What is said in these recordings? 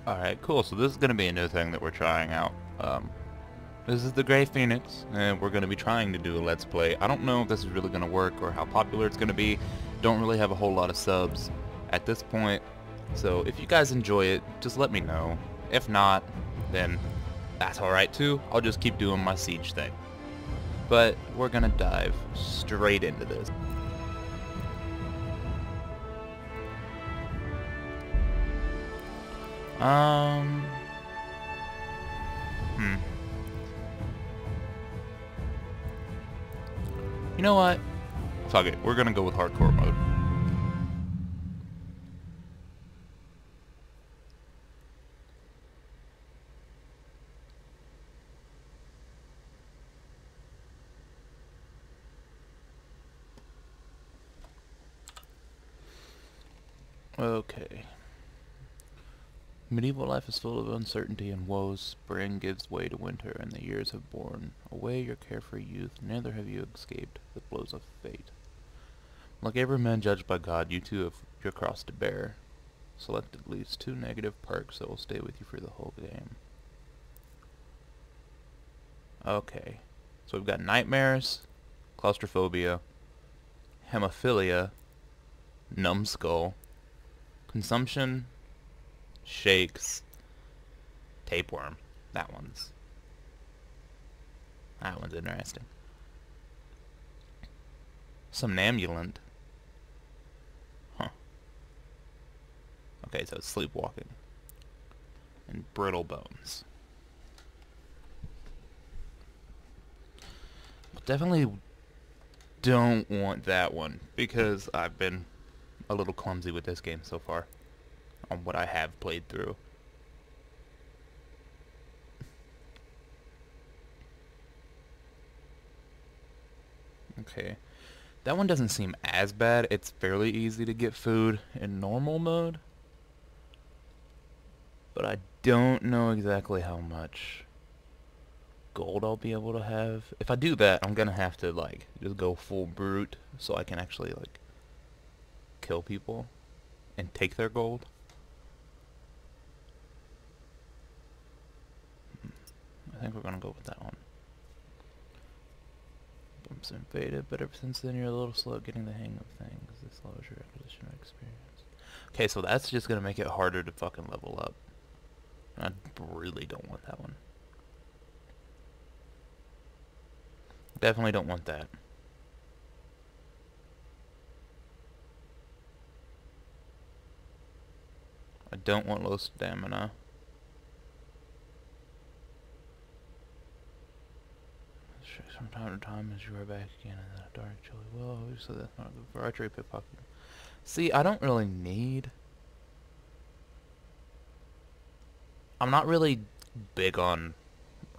Alright, cool. So this is going to be a new thing that we're trying out. This is the GreyPhoenix, and we're going to be trying to do a Let's Play. I don't know if this is really going to work or how popular it's going to be. Don't really have a whole lot of subs at this point. So if you guys enjoy it, just let me know. If not, then that's alright too. I'll just keep doing my siege thing. But we're going to dive straight into this. You know what? Fuck it. We're gonna go with hardcore mode. Okay. Medieval life is full of uncertainty and woes. Spring gives way to winter, and the years have borne away your carefree youth. Neither have you escaped the blows of fate. Like every man judged by God, you too have your cross to bear. Select at least 2 negative perks that will stay with you for the whole game. Okay. So we've got nightmares, claustrophobia, hemophilia, numbskull, consumption, shakes, tapeworm. That one's interesting. Somnambulant. Huh. Okay, so it's sleepwalking. And brittle bones. But definitely don't want that one, because I've been a little clumsy with this game so far on what I have played through. Okay. That one doesn't seem as bad. It's fairly easy to get food in normal mode. But I don't know exactly how much gold I'll be able to have. If I do that, I'm gonna have to, like, just go full brute so I can actually, like, kill people and take their gold. I think we're gonna go with that one. Bumps invaded, but ever since then you're a little slow at getting the hang of things. This lowers your acquisition of experience. Okay, so that's just gonna make it harder to fucking level up. I really don't want that one. Definitely don't want that. I don't want low stamina. From time to time as you are back again in that dark, chilly well, so that's not good for archery, pickpocket. See, I don't really need... I'm not really big on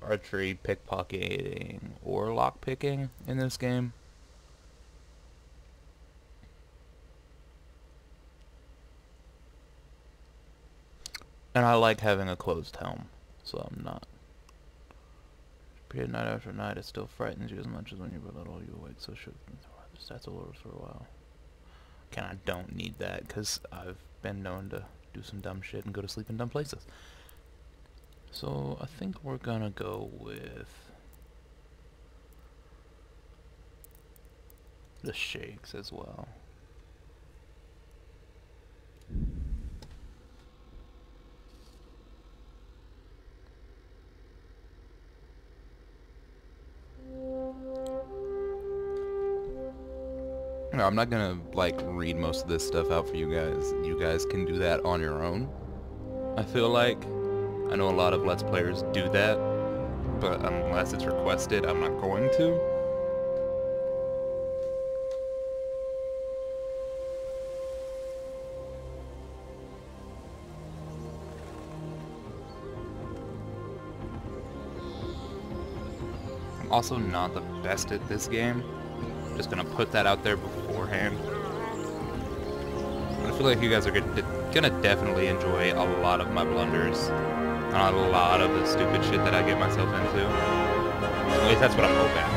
archery, pickpocketing, or lockpicking in this game. And I like having a closed helm, so I'm not. Night after night, it still frightens you as much as when you were little. You awake so shook the stats will lower for a while. Okay, I don't need that because I've been known to do some dumb shit and go to sleep in dumb places. So I think we're gonna go with the shakes as well. No, I'm not gonna, like, read most of this stuff out for you guys. You guys can do that on your own, I feel like. I know a lot of Let's Players do that, but unless it's requested, I'm not going to. I'm also not the best at this game. Just gonna put that out there beforehand. I feel like you guys are gonna definitely enjoy a lot of my blunders and a lot of the stupid shit that I get myself into. At least that's what I'm hoping.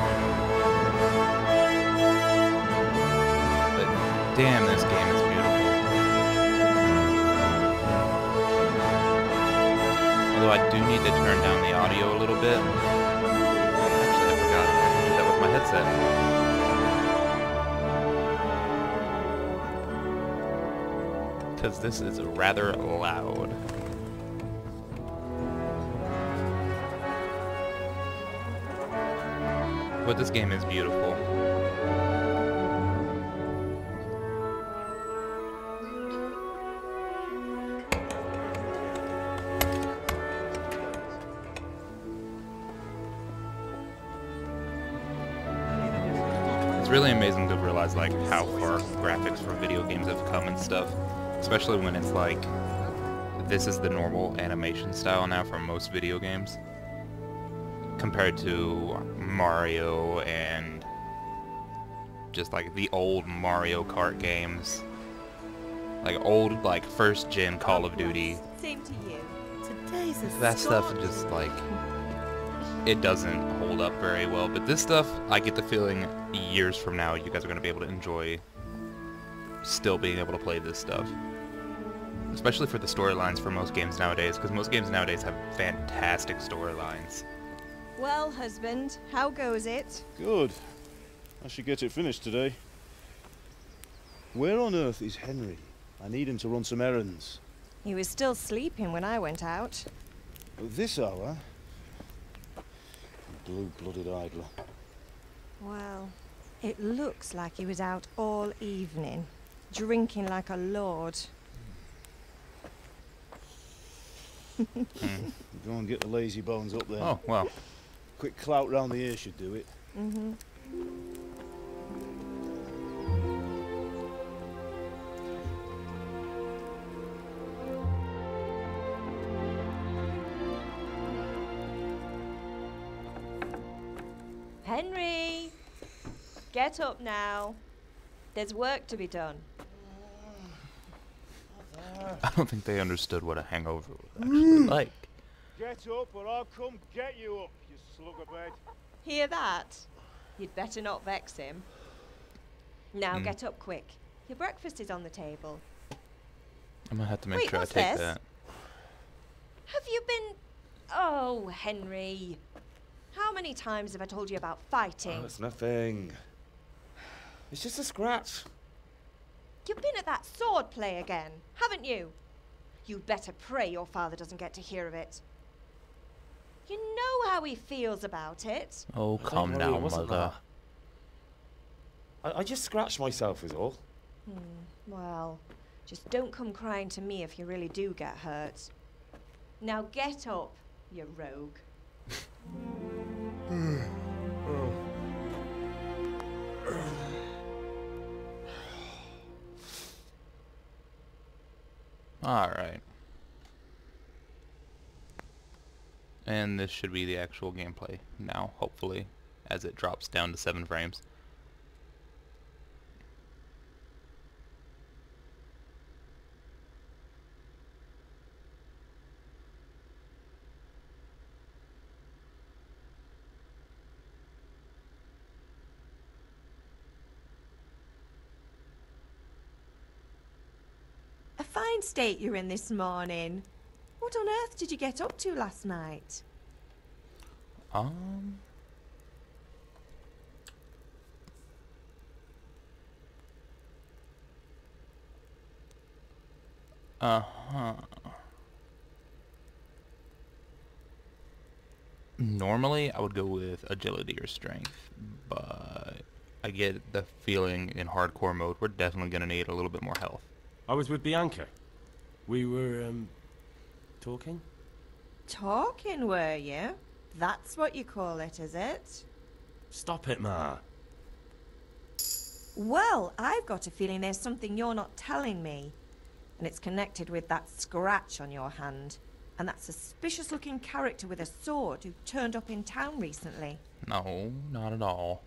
But damn, this game is beautiful. Although I do need to turn down the audio a little bit. Actually, I forgot I can do that with my headset. Because this is rather loud. But this game is beautiful. It's really amazing to realize like how far graphics for video games have come and stuff, especially when it's like this is the normal animation style now for most video games compared to Mario and just like the old Mario Kart games, like old like first gen Call of Duty. Same to you. Today's a That stuff just like it doesn't hold up very well, but this stuff, I get the feeling years from now you guys are going to be able to enjoy still being able to play this stuff. Especially for the storylines for most games nowadays, because most games nowadays have fantastic storylines. Well, husband, how goes it? Good. I should get it finished today. Where on earth is Henry? I need him to run some errands. He was still sleeping when I went out. At this hour? Blue-blooded idler. Well, it looks like he was out all evening, drinking like a lord. Go and get the lazy bones up there. Oh, well. Quick clout round the ear should do it. Mm-hmm. Henry! Get up now. There's work to be done. I don't think they understood what a hangover was actually like. Get up or I'll come get you up, you slugabed. Hear that? You'd better not vex him. Now get up quick. Your breakfast is on the table. I'm gonna have to make Wait, sure I what's take this? that. Have you been... Oh, Henry. How many times have I told you about fighting? Oh, it's nothing. It's just a scratch. You've been at that sword play again, haven't you? You'd better pray your father doesn't get to hear of it. You know how he feels about it. Oh, Don't calm worry, down, it wasn't mother. that. I just scratched myself is all. Well, just don't come crying to me if you really do get hurt. Now get up, you rogue. Alright. And this should be the actual gameplay now, hopefully, as it drops down to 7 frames. A fine state you're in this morning. What on earth did you get up to last night? Normally, I would go with agility or strength, but I get the feeling in hardcore mode we're definitely going to need a little bit more health. I was with Bianca. We were, talking? Talking, were you? That's what you call it, is it? Stop it, Ma. Well, I've got a feeling there's something you're not telling me. And it's connected with that scratch on your hand. And that suspicious-looking character with a sword who turned up in town recently. No, not at all.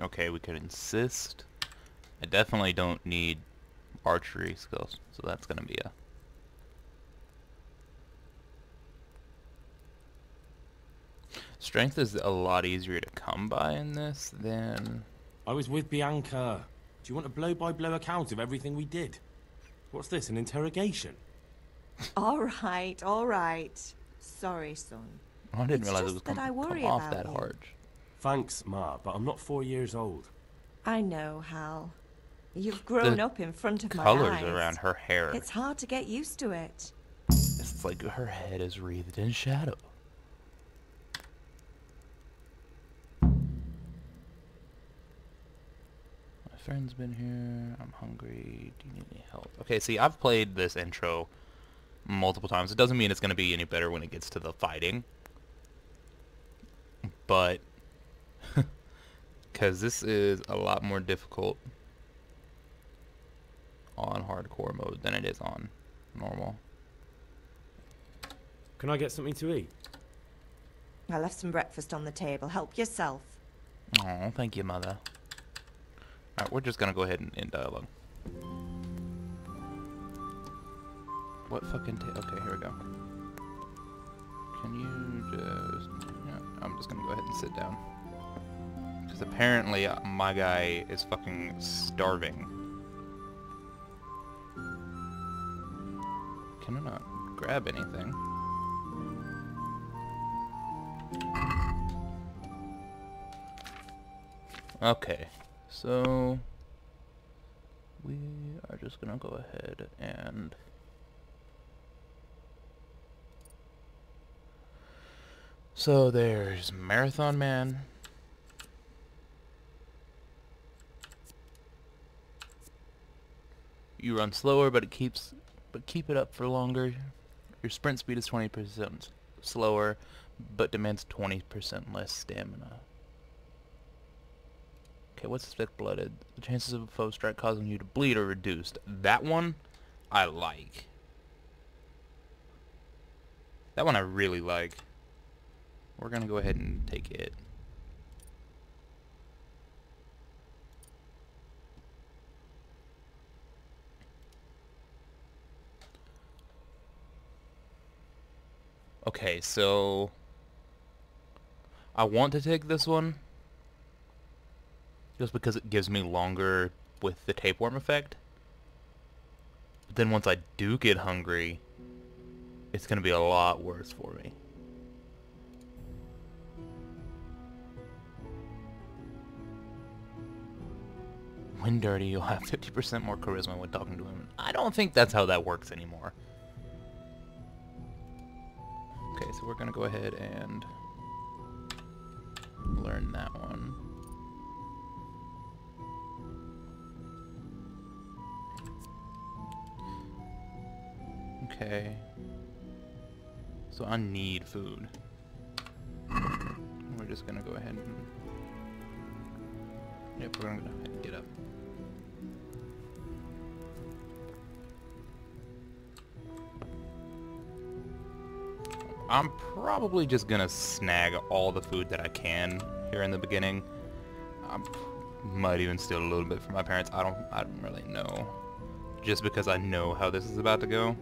Okay, we could insist. I definitely don't need archery skills, so that's gonna be a... Strength is a lot easier to come by in this than... I was with Bianca. Do you want a blow-by-blow account of everything we did? What's this, an interrogation? All right, all right. Sorry, son. Oh, I didn't It's realize it just was that I come worry off about that you. hard. Thanks, Ma, but I'm not 4 years old. I know, Hal. You've grown The up in front of my colors eyes. around her hair. It's hard to get used to it. It's like her head is wreathed in shadow. My friend's been here. I'm hungry. Do you need any help? Okay, see, I've played this intro multiple times. It doesn't mean it's going to be any better when it gets to the fighting. But, because this is a lot more difficult on hardcore mode than it is on normal. Can I get something to eat? I left some breakfast on the table. Help yourself. Oh, thank you, Mother. Alright, we're just gonna go ahead and end dialogue. What fucking okay, here we go. Can you just... Yeah, I'm just gonna go ahead and sit down. Because apparently my guy is fucking starving. Can I not grab anything? Okay, so we are just gonna go ahead and so there's Marathon Man. You run slower, but keep it up for longer. Your sprint speed is 20% slower, but demands 20% less stamina. Okay, what's thick-blooded? The chances of a foe strike causing you to bleed are reduced. That one, I like. That one I really like. We're gonna go ahead and take it. Okay, so I want to take this one just because it gives me longer with the tapeworm effect. But then once I do get hungry, it's going to be a lot worse for me. When dirty, you'll have 50% more charisma when talking to women. I don't think that's how that works anymore. Okay, so we're going to go ahead and learn that one. Okay. So I need food. We're just gonna go ahead and... Yep, we're gonna go ahead and get up. I'm probably just gonna snag all the food that I can here in the beginning. I might even steal a little bit from my parents. I don't really know. Just because I know how this is about to go.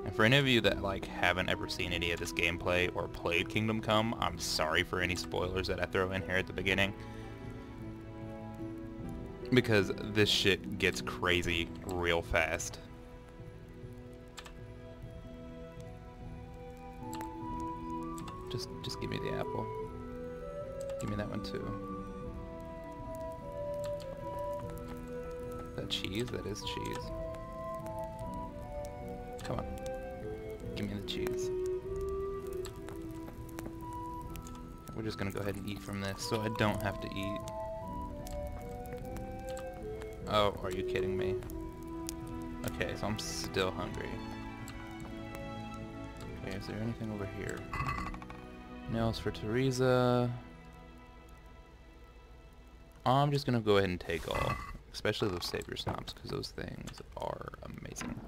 And for any of you that like haven't ever seen any of this gameplay or played Kingdom Come, I'm sorry for any spoilers that I throw in here at the beginning. Because this shit gets crazy real fast. Just give me the apple. Give me that one too. Is that cheese? That is cheese. Come on. Give me the cheese. We're just gonna go ahead and eat from this so I don't have to eat. Oh, are you kidding me? Okay, so I'm still hungry. Okay, is there anything over here? Nails for Teresa. I'm just gonna go ahead and take all. Especially those savior stomps, because those things are amazing.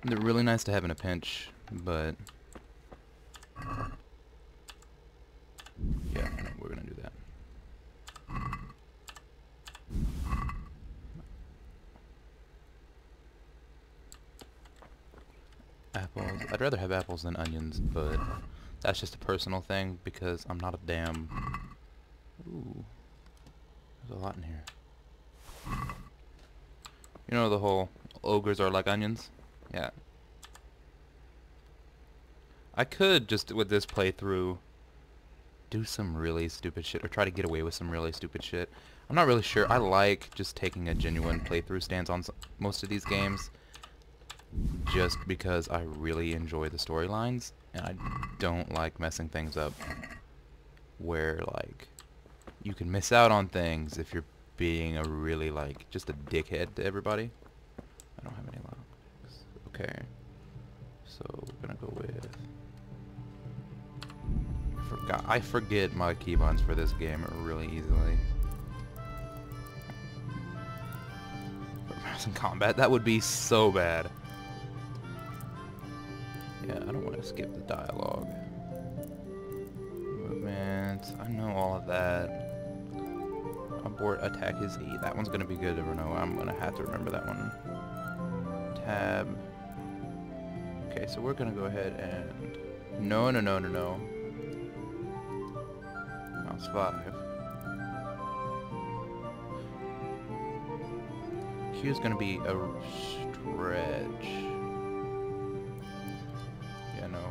They're really nice to have in a pinch, but... yeah, we're gonna do that. Apples. I'd rather have apples than onions, but that's just a personal thing because I'm not a damn... Ooh. There's a lot in here. You know the whole ogres are like onions? Yeah. I could just, with this playthrough, do some really stupid shit, or try to get away with some really stupid shit. I'm not really sure. I like just taking a genuine playthrough stance on most of these games, just because I really enjoy the storylines, and I don't like messing things up where, like, you can miss out on things if you're being a really, like, just a dickhead to everybody. I don't have any locks. Okay. So, we're gonna go with... I forget my keybinds for this game really easily. For mouse and combat, that would be so bad. Yeah, I don't want to skip the dialogue. Movement, I know all of that. Abort attack is E. That one's gonna be good to know. I'm gonna have to remember that one. Tab. Okay, so we're gonna go ahead and... No. Mouse 5. Q is gonna be a stretch. Yeah, no.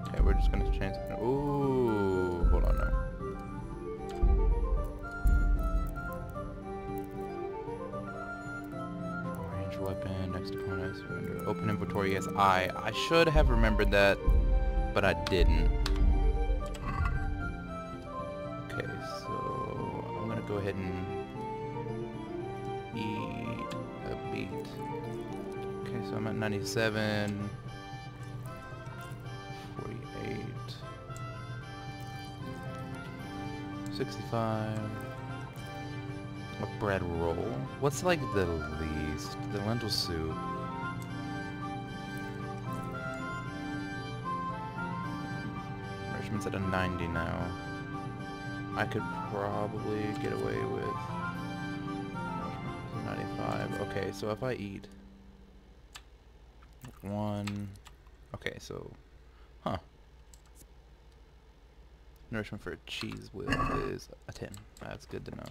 Okay, we're just gonna change something. Ooh, hold on now. Range weapon, next opponent, surrender. Open inventory, yes, I should have remembered that, but I didn't. Okay, so I'm gonna go ahead and eat a beat. Okay, so I'm at 97. 48. 65. A bread roll. What's like the least? The lentil soup. Nourishment's at a 90 now. I could probably get away with 95. Okay, so if I eat 1. Okay, so huh. Nourishment for a cheese whip is a 10. That's good to know.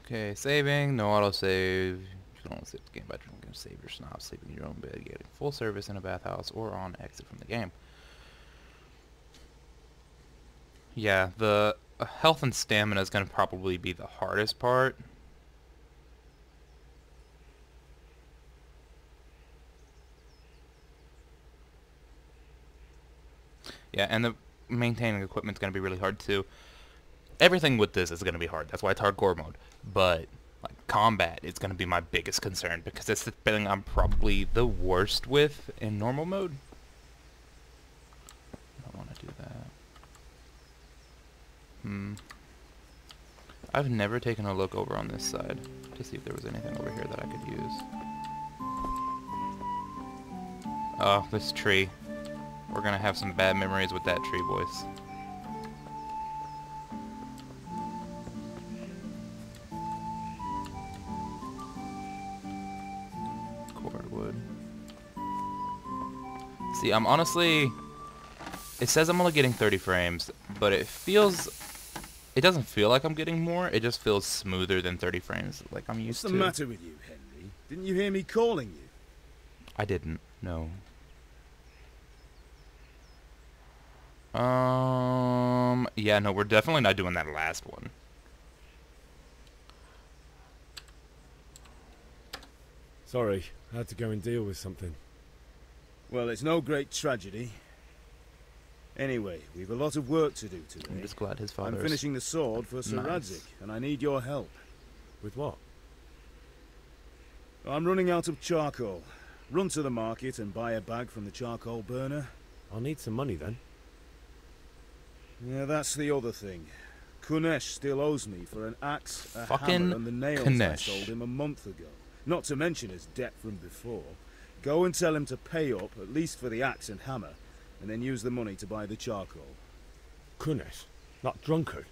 Okay, saving, no autosave. You can only save the game by drinking. Save your snob, sleep in your own bed, getting full service in a bathhouse, or on exit from the game. Yeah, the health and stamina is going to probably be the hardest part. Yeah, and the maintaining equipment's going to be really hard too. Everything with this is going to be hard. That's why it's hardcore mode. But like combat is going to be my biggest concern because it's the thing I'm probably the worst with in normal mode. I don't want to do that. I've never taken a look over on this side to see if there was anything over here that I could use. Oh, this tree. We're gonna have some bad memories with that tree, boys. Cordwood. See, I'm honestly... It says I'm only getting 30 frames, but it feels... It doesn't feel like I'm getting more, it just feels smoother than 30 frames, like I'm used to. What's the matter with you, Henry? Didn't you hear me calling you? I didn't, no. Yeah, no, we're definitely not doing that last one. Sorry, I had to go and deal with something. Well, it's no great tragedy. Anyway, we've a lot of work to do today. I'm just glad his father I'm finishing the sword for Sir nice. Radzig, and I need your help. With what? I'm running out of charcoal. Run to the market and buy a bag from the charcoal burner. I'll need some money then. Yeah, that's the other thing. Kunesh still owes me for an axe, a Fucking hammer, and the nails Kunesh. I sold him a month ago. Not to mention his debt from before. Go and tell him to pay up, at least for the axe and hammer, and then use the money to buy the charcoal. Kunesh? Not drunkard.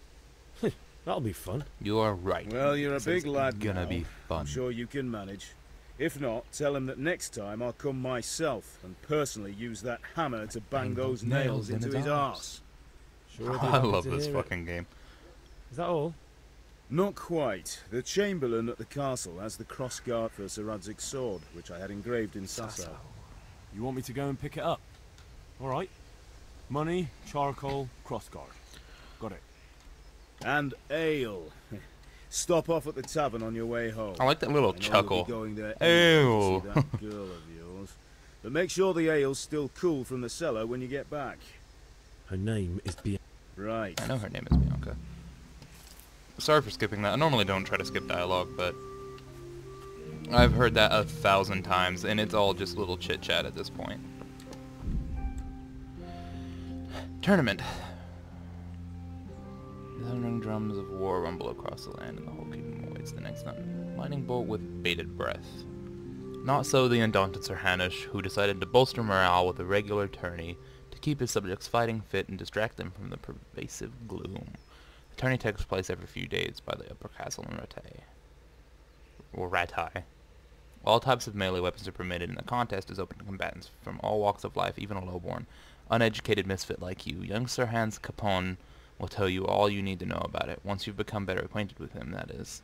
That'll be fun. You are right. Well, you're a This big is lad gonna now. be fun. I'm sure you can manage. If not, tell him that next time I'll come myself and personally use that hammer to bang those nails into his arse. Sure, I'd be I happy love to this hear fucking game. it. Is that all? Not quite. The Chamberlain at the castle has the crossguard for Sir Radzig's sword, which I had engraved in Sasau. You want me to go and pick it up? All right. Money, charcoal, crossguard. Got it. And ale. Stop off at the tavern on your way home. I like that little I know you'll chuckle. be going there Ale. anyway to see that girl of yours. But make sure the ale's still cool from the cellar when you get back. Her name is Bianca. Right. I know her name is Bianca. Sorry for skipping that. I normally don't try to skip dialogue, but I've heard that 1,000 times, and it's all just little chit-chat at this point. Tournament. The thundering drums of war rumble across the land, and the whole kingdom awaits the next lightning bolt with bated breath. Not so the undaunted Sir Hanush, who decided to bolster morale with a regular tourney to keep his subjects fighting fit and distract them from the pervasive gloom. The tourney takes place every few days by the upper castle in Ratai. All types of melee weapons are permitted, and the contest is open to combatants from all walks of life, even a lowborn, uneducated misfit like you. Young Sir Hans Capone will tell you all you need to know about it, once you've become better acquainted with him, that is.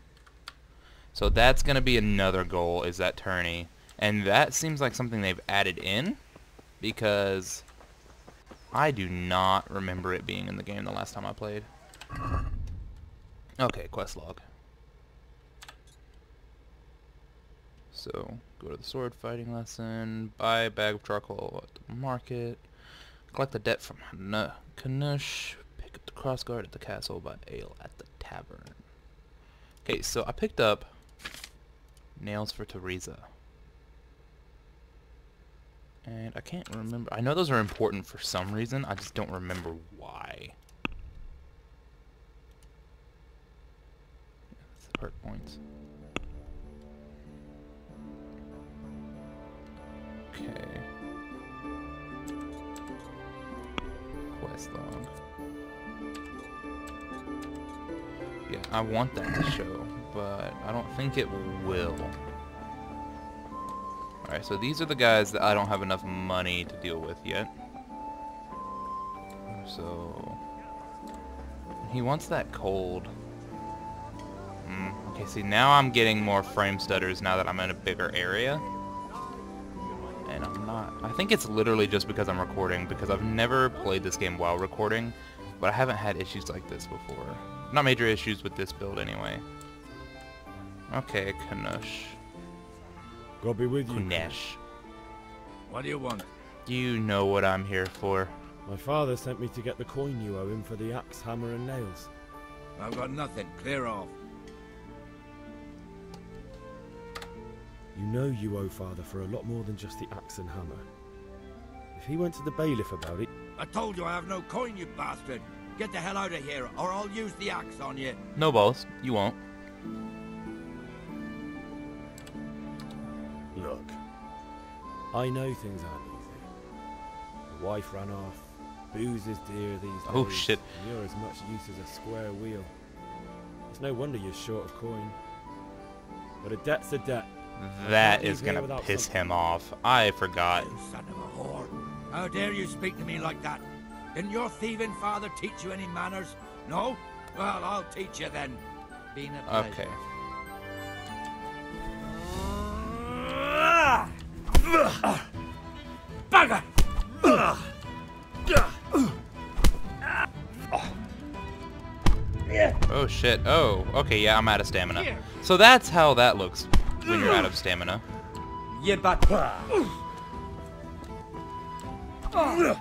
So that's going to be another goal, is that tourney. And that seems like something they've added in, because I do not remember it being in the game the last time I played. Okay, quest log. So, go to the sword fighting lesson, buy a bag of charcoal at the market, collect the debt from Kanush, pick up the crossguard at the castle, buy ale at the tavern. Okay, so I picked up nails for Teresa. And I can't remember. I know those are important for some reason. I just don't remember why. That's the hurt points. Okay. Quest log. Yeah, I want that to show, but I don't think it will. Alright, so these are the guys that I don't have enough money to deal with yet. So he wants that cold. Okay, see, now I'm getting more frame stutters now that I'm in a bigger area. And I'm not... I think it's literally just because I'm recording, because I've never played this game while recording, but I haven't had issues like this before. Not major issues with this build, anyway. Okay, Kanush. God be with you. Kunesh. What do you want? You know what I'm here for. My father sent me to get the coin you owe him for the axe, hammer and nails. I've got nothing. Clear off. You know you owe father for a lot more than just the axe and hammer. If he went to the bailiff about it... I told you I have no coin, you bastard. Get the hell out of here, or I'll use the axe on you. No balls. You won't. Look, I know things aren't easy. The wife ran off, booze is dear these days. Oh shit. And you're as much use as a square wheel. It's no wonder you're short of coin. But a debt's a debt. That is gonna piss him off. I forgot. You son of a whore. How dare you speak to me like that? Didn't your thieving father teach you any manners? No? Well, I'll teach you then. Been a pleasure. Okay. Bugger! Oh shit. Oh, okay, yeah, I'm out of stamina. So that's how that looks when you're out of stamina. Yeah, but... Okay,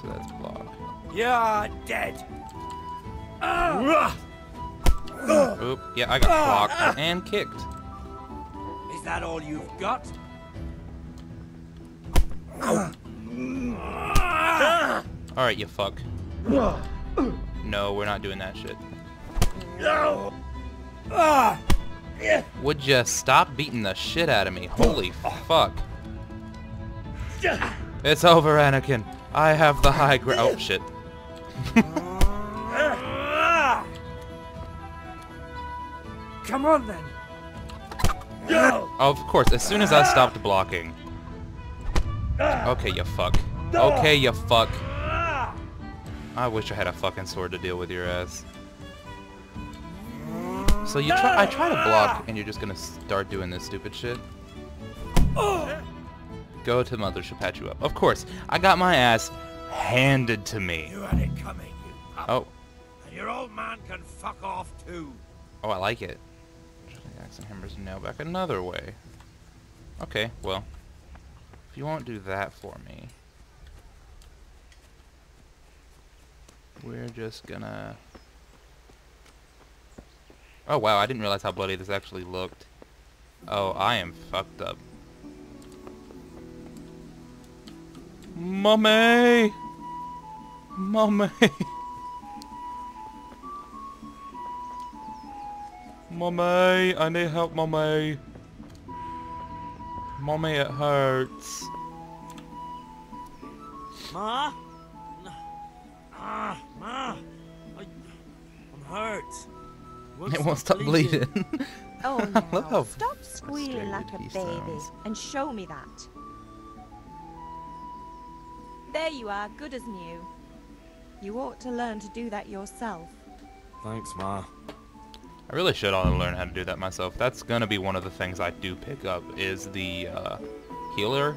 so that's block. You're dead. Oop, yeah, I got blocked and kicked. Is that all you've got? Alright, you fuck. No, we're not doing that shit. Would you stop beating the shit out of me? Holy fuck. It's over, Anakin. I have the high ground. Oh, shit. Come on then. Of course, as soon as I stopped blocking. Okay, you fuck. Okay, you fuck. I wish I had a fucking sword to deal with your ass. So I try to block, and you're just gonna start doing this stupid shit. Go to mother, she'll patch you up. Of course, I got my ass handed to me. You had it coming, you pup. Oh. And your old man can fuck off too. Oh, I like it. Axe and hammers nail back another way. Okay, well, if you won't do that for me, we're just gonna... Oh wow, I didn't realize how bloody this actually looked. Oh, I am fucked up. Mommy! Mommy! Mommy, I need help, Mommy. Mommy, it hurts. Ma? Ma! I'm hurt. It won't stop bleeding. Oh, I love now, how stop squealing like a frustrated baby he sounds. and show me that. There you are, good as new. You ought to learn to do that yourself. Thanks, Ma. I really should learn how to do that myself. That's gonna be one of the things I do pick up is the healer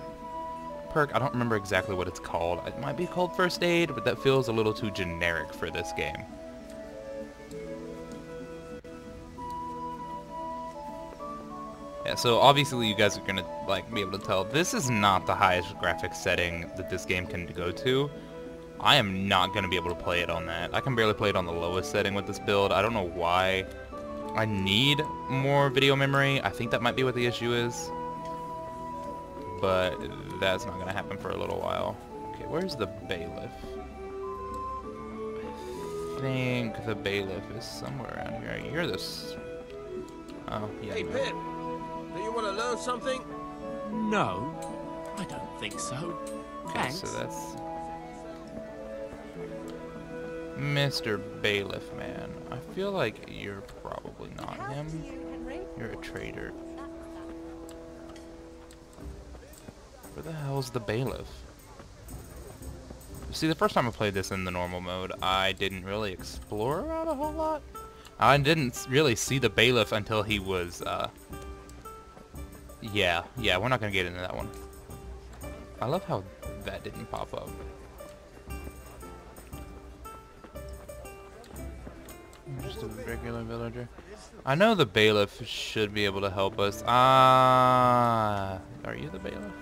perk. I don't remember exactly what it's called. It might be called first aid, but that feels a little too generic for this game. Yeah, so obviously you guys are gonna be able to tell this is not the highest graphics setting that this game can go to. I am not gonna be able to play it on that. I can barely play it on the lowest setting with this build. I don't know why. I need more video memory. I think that might be what the issue is. But that's not gonna happen for a little while. Okay, where's the bailiff? I think the bailiff is somewhere around here. You're this. Oh, yeah. Hey, no. Pip. Do you want to learn something? No, I don't think so. Okay, Thanks. so that's Mr. Bailiff Man. I feel like you're probably not How him. do you, Henry? You're a traitor. Where the hell's the bailiff? See, the first time I played this in the normal mode, I didn't really explore around a whole lot. I didn't really see the bailiff until he was, yeah, we're not gonna get into that one. I love how that didn't pop up. Just a regular villager. I know the bailiff should be able to help us. Are you the bailiff?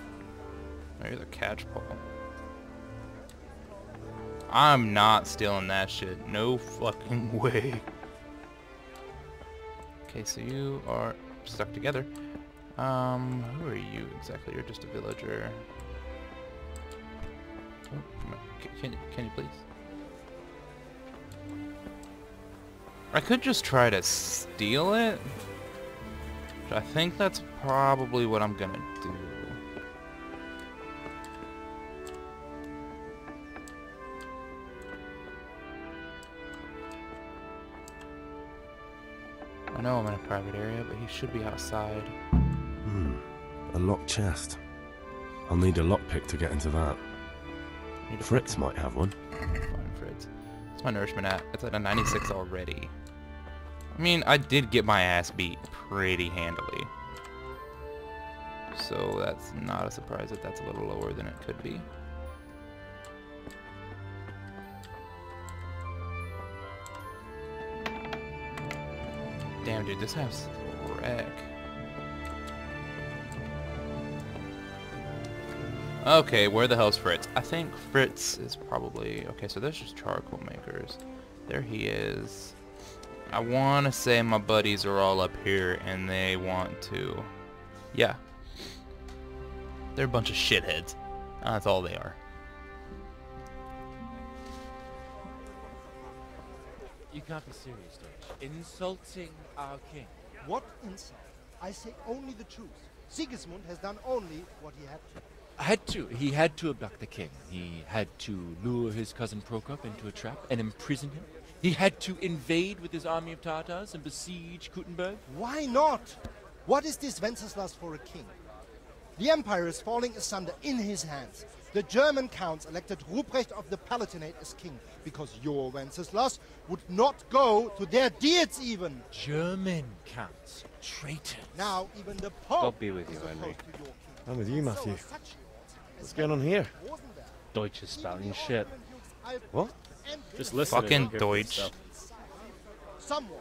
Or you're the catchpole? I'm not stealing that shit. No fucking way. Okay, so you are stuck together. Who are you exactly? You're just a villager. Oh, can you please? I could just try to steal it. I think that's probably what I'm gonna do. I know I'm in a private area, but he should be outside. A locked chest. I'll need a lockpick to get into that. Need a Fritz might have one. Fine, Fritz. What's my nourishment at? It's at a 96 already. I mean, I did get my ass beat pretty handily. So that's not a surprise that that's a little lower than it could be. Damn, dude, this house is a wreck. Okay, where the hell's Fritz? I think Fritz is probably... Okay, so there's just charcoal makers. There he is. I want to say my buddies are all up here and they want to... Yeah. They're a bunch of shitheads. That's all they are. You can't be serious, Dutch. Insulting our king. What insult? I say only the truth. Sigismund has done only what he had to. He had to abduct the king. He had to lure his cousin Prokop into a trap and imprison him. He had to invade with his army of Tatars and besiege Kuttenberg. Why not? What is this Wenceslas for a king? The empire is falling asunder in his hands. The German counts elected Ruprecht of the Palatinate as king because your Wenceslas would not go to their deeds even. German counts, traitors. Now even the Pope God be with you, Henry. I'm with you, Matthew. What's going on here? Deutsch is spouting shit. What? Just listen. Fucking Deutsch. Someone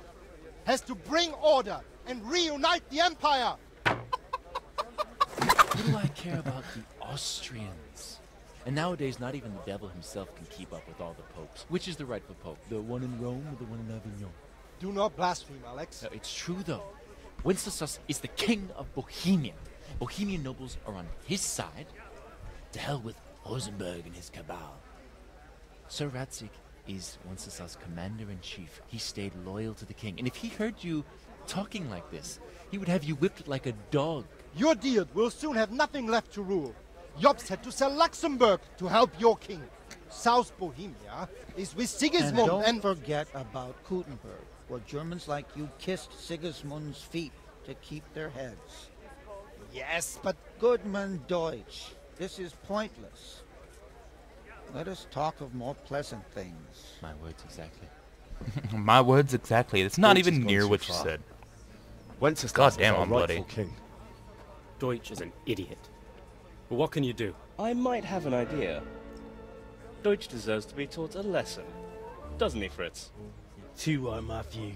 has to bring order and reunite the empire. What do I care about the Austrians? And nowadays, not even the devil himself can keep up with all the popes. Which is the rightful pope? The one in Rome or the one in Avignon? Do not blaspheme, Alex. No, it's true, though. Wenceslas is the king of Bohemia. Bohemian nobles are on his side. To hell with Rosenberg and his cabal. Sir Ratzik is Wenceslas' commander-in-chief. He stayed loyal to the king. And if he heard you talking like this, he would have you whipped like a dog. Your deed will soon have nothing left to rule. Jobst had to sell Luxembourg to help your king. South Bohemia is with Sigismund and don't forget about Kuttenberg, where Germans like you kissed Sigismund's feet to keep their heads. Yes, but... Goodman Deutsch, this is pointless. Let us talk of more pleasant things. My words exactly. My words exactly. It's not Deutsch even has gone near too what you far. said. Wenceslas Goddamn, is our I'm bloody. rightful king. Deutsch is an idiot. But what can you do? I might have an idea. Deutsch deserves to be taught a lesson. Doesn't he, Fritz? Too right, Matthew.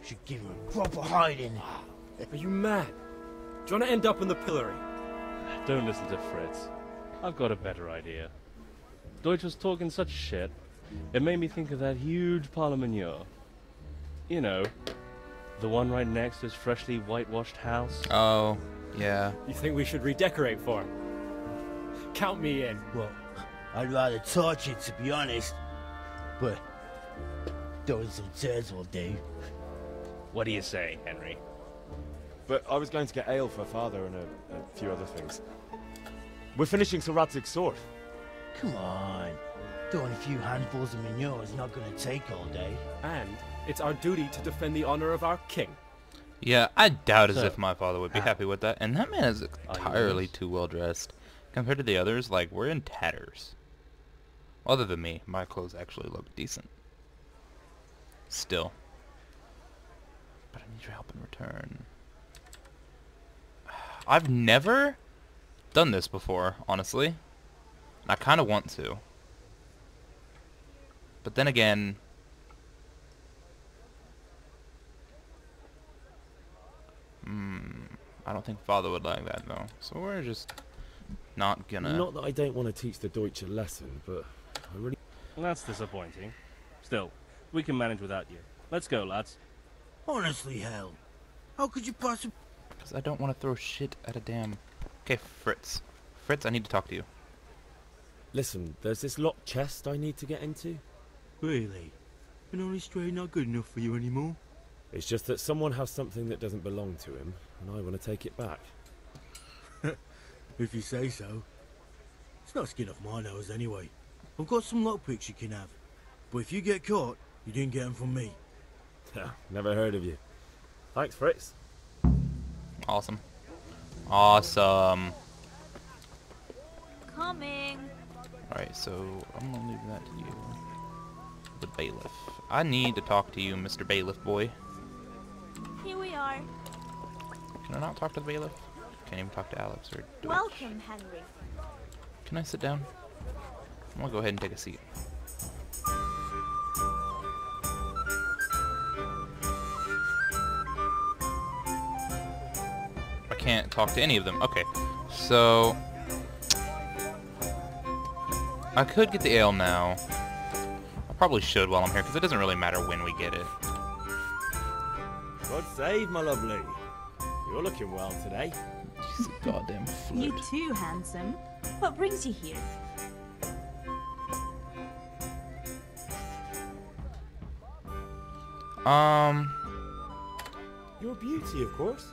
Should give him a proper hiding. Are you mad? Do you want to end up in the pillory? Don't listen to Fritz. I've got a better idea. Deutsch was talking such shit, it made me think of that huge parliament. You know, the one right next to his freshly whitewashed house. Oh, yeah. You think we should redecorate for him? Count me in. Well, I'd rather torch it, to be honest. But throwing some tears will do. What do you say, Henry? But I was going to get ale for father and a few other things. We're finishing Sir Radzig's sword. Come on. Throwing a few handfuls of manure is not going to take all day. And it's our duty to defend the honor of our king. Yeah, I doubt as So, if my father would be happy with that. And that man is entirely too well dressed. Compared to the others, like, we're in tatters. Other than me, my clothes actually look decent. Still. But I need your help in return. I've never done this before, honestly. And I kind of want to. But then again... I don't think father would like that, though. So we're just not gonna... Not that I don't want to teach the Deutsch a lesson, but I really... That's disappointing. Still, we can manage without you. Let's go, lads. Honestly, hell. How could you possibly... Because I don't want to throw shit at a damn... Okay, Fritz. Fritz, I need to talk to you. Listen, there's this locked chest I need to get into. Really? An honest trade not good enough for you anymore? It's just that someone has something that doesn't belong to him, and I want to take it back. If you say so. It's not skin off my nose anyway. I've got some lockpicks you can have. But if you get caught, you didn't get them from me. Never heard of you. Thanks, Fritz. Awesome. Awesome. Coming. Alright, so I'm gonna leave that to you. The bailiff. I need to talk to you, Mr. Bailiff boy. Here we are. Can I not talk to the bailiff? Can't even talk to Alex or Deutsch. Welcome, Henry. Can I sit down? I'm gonna go ahead and take a seat. I can't talk to any of them. Okay, so I could get the ale now. I probably should while I'm here, because it doesn't really matter when we get it. God save, my lovely. You're looking well today. She's a goddamn You flirt. too, handsome. What brings you here? Your beauty, of course.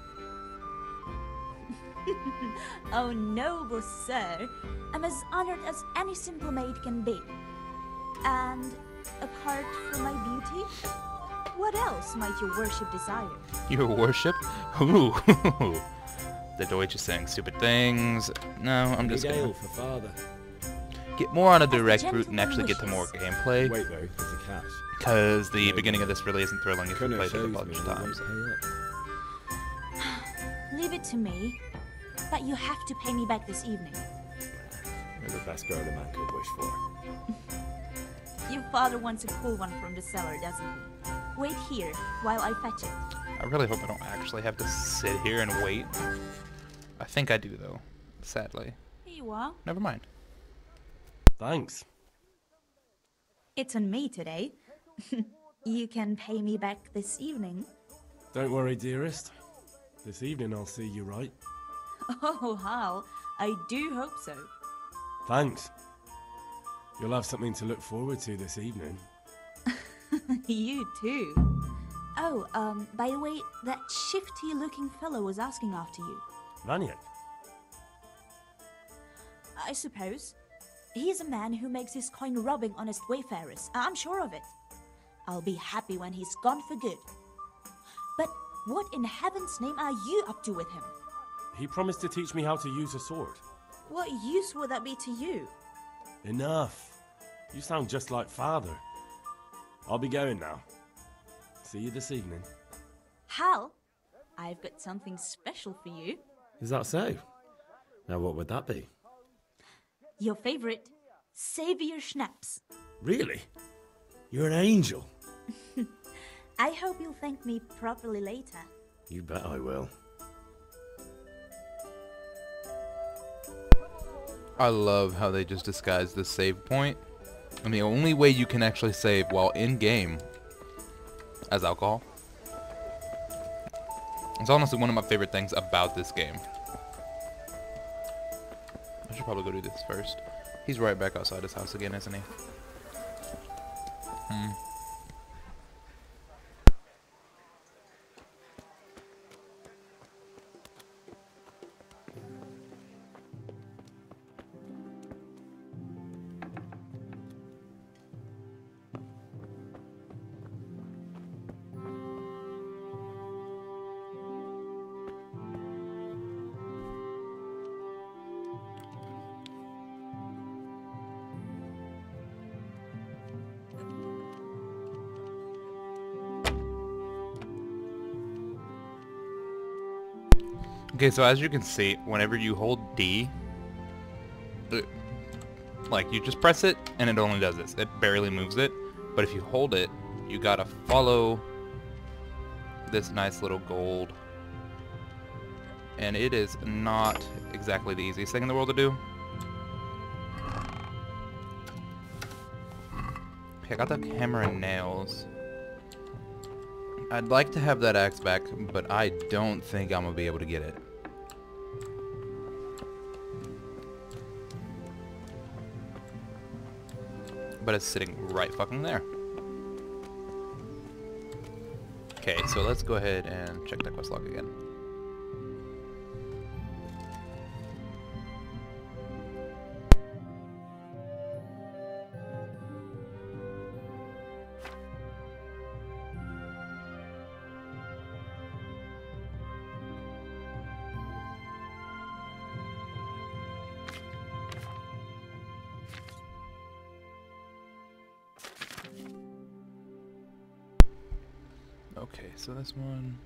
Oh, noble sir, I'm as honored as any simple maid can be. And apart from my beauty, what else might your worship desire? Your worship? Ooh. The Deutsch is saying stupid things. No, I'm just gonna for father. get more on a direct route and actually get to more gameplay. Wait though, there's a catch. Because the beginning of this really isn't thrilling if you played it a bunch of times. Leave it to me, but you have to pay me back this evening. You're the best girl the man could wish for. Your father wants a cool one from the cellar, doesn't he? Wait here while I fetch it. I really hope I don't actually have to sit here and wait. I think I do, though. Sadly. Here you are. Never mind. Thanks. It's on me today. You can pay me back this evening. Don't worry, dearest. This evening I'll see you right. Oh, Hal, I do hope so. Thanks. You'll have something to look forward to this evening. You too. Oh, by the way, that shifty-looking fellow was asking after you. Vanya. I suppose. He's a man who makes his coin robbing honest wayfarers. I'm sure of it. I'll be happy when he's gone for good. But what in heaven's name are you up to with him? He promised to teach me how to use a sword. What use would that be to you? Enough. You sound just like father. I'll be going now. See you this evening. Hal, I've got something special for you. Is that so? Now what would that be? Your favorite, Savior Schnapps. Really? You're an angel. I hope you'll thank me properly later. You bet I will. I love how they just disguise the save point. And the only way you can actually save while in-game as alcohol. It's honestly one of my favorite things about this game. I should probably go do this first. He's right back outside his house again, isn't he? Okay, so as you can see, whenever you hold D, like, you just press it, and it only does this. It barely moves it. But if you hold it, you gotta follow this nice little gold. And it is not exactly the easiest thing in the world to do. Okay, I got the hammer and nails. I'd like to have that axe back, but I don't think I'm gonna be able to get it. But it's sitting right fucking there. Okay, so let's go ahead and check that quest log again. Okay, so this one...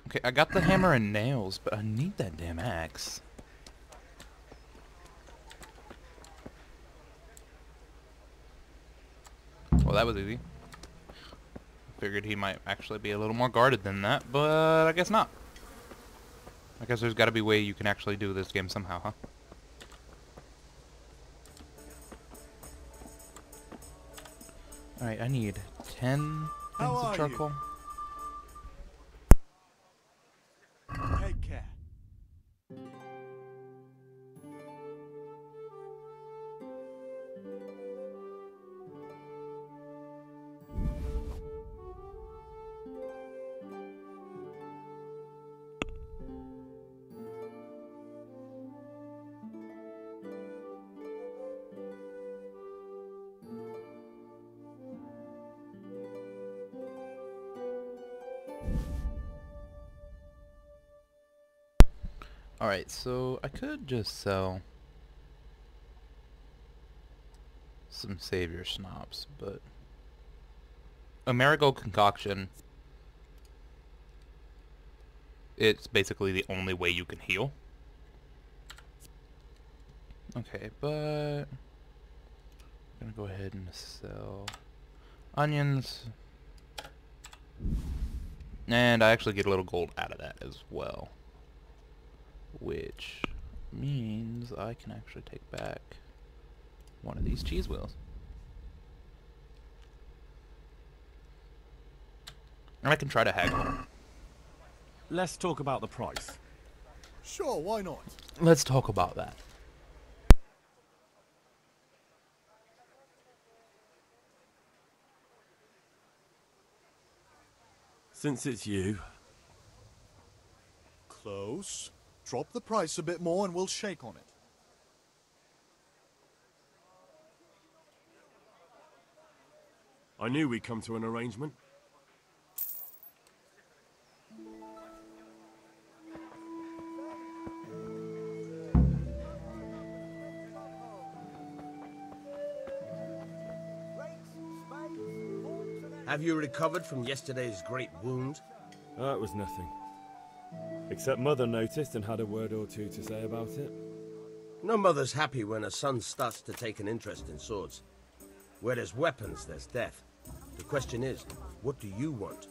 Okay, I got the hammer and nails, but I need that damn axe. Well, that was easy. Figured he might actually be a little more guarded than that, but I guess not. I guess there's gotta be a way you can actually do this game somehow, huh? Alright, I need 10 things of charcoal. Take care. Alright, so I could just sell some Savior Snobs, but a Marigold Concoction, it's basically the only way you can heal. Okay, but I'm gonna go ahead and sell onions, and I actually get a little gold out of that as well, which means I can actually take back one of these cheese wheels. And I can try to haggle. Let's talk about the price. Sure, why not? Let's talk about that. Since it's you. Close. Drop the price a bit more and we'll shake on it. I knew we'd come to an arrangement. Have you recovered from yesterday's great wound? It was nothing. Except Mother noticed and had a word or two to say about it. No mother's happy when her son starts to take an interest in swords. Where there's weapons, there's death. The question is, what do you want?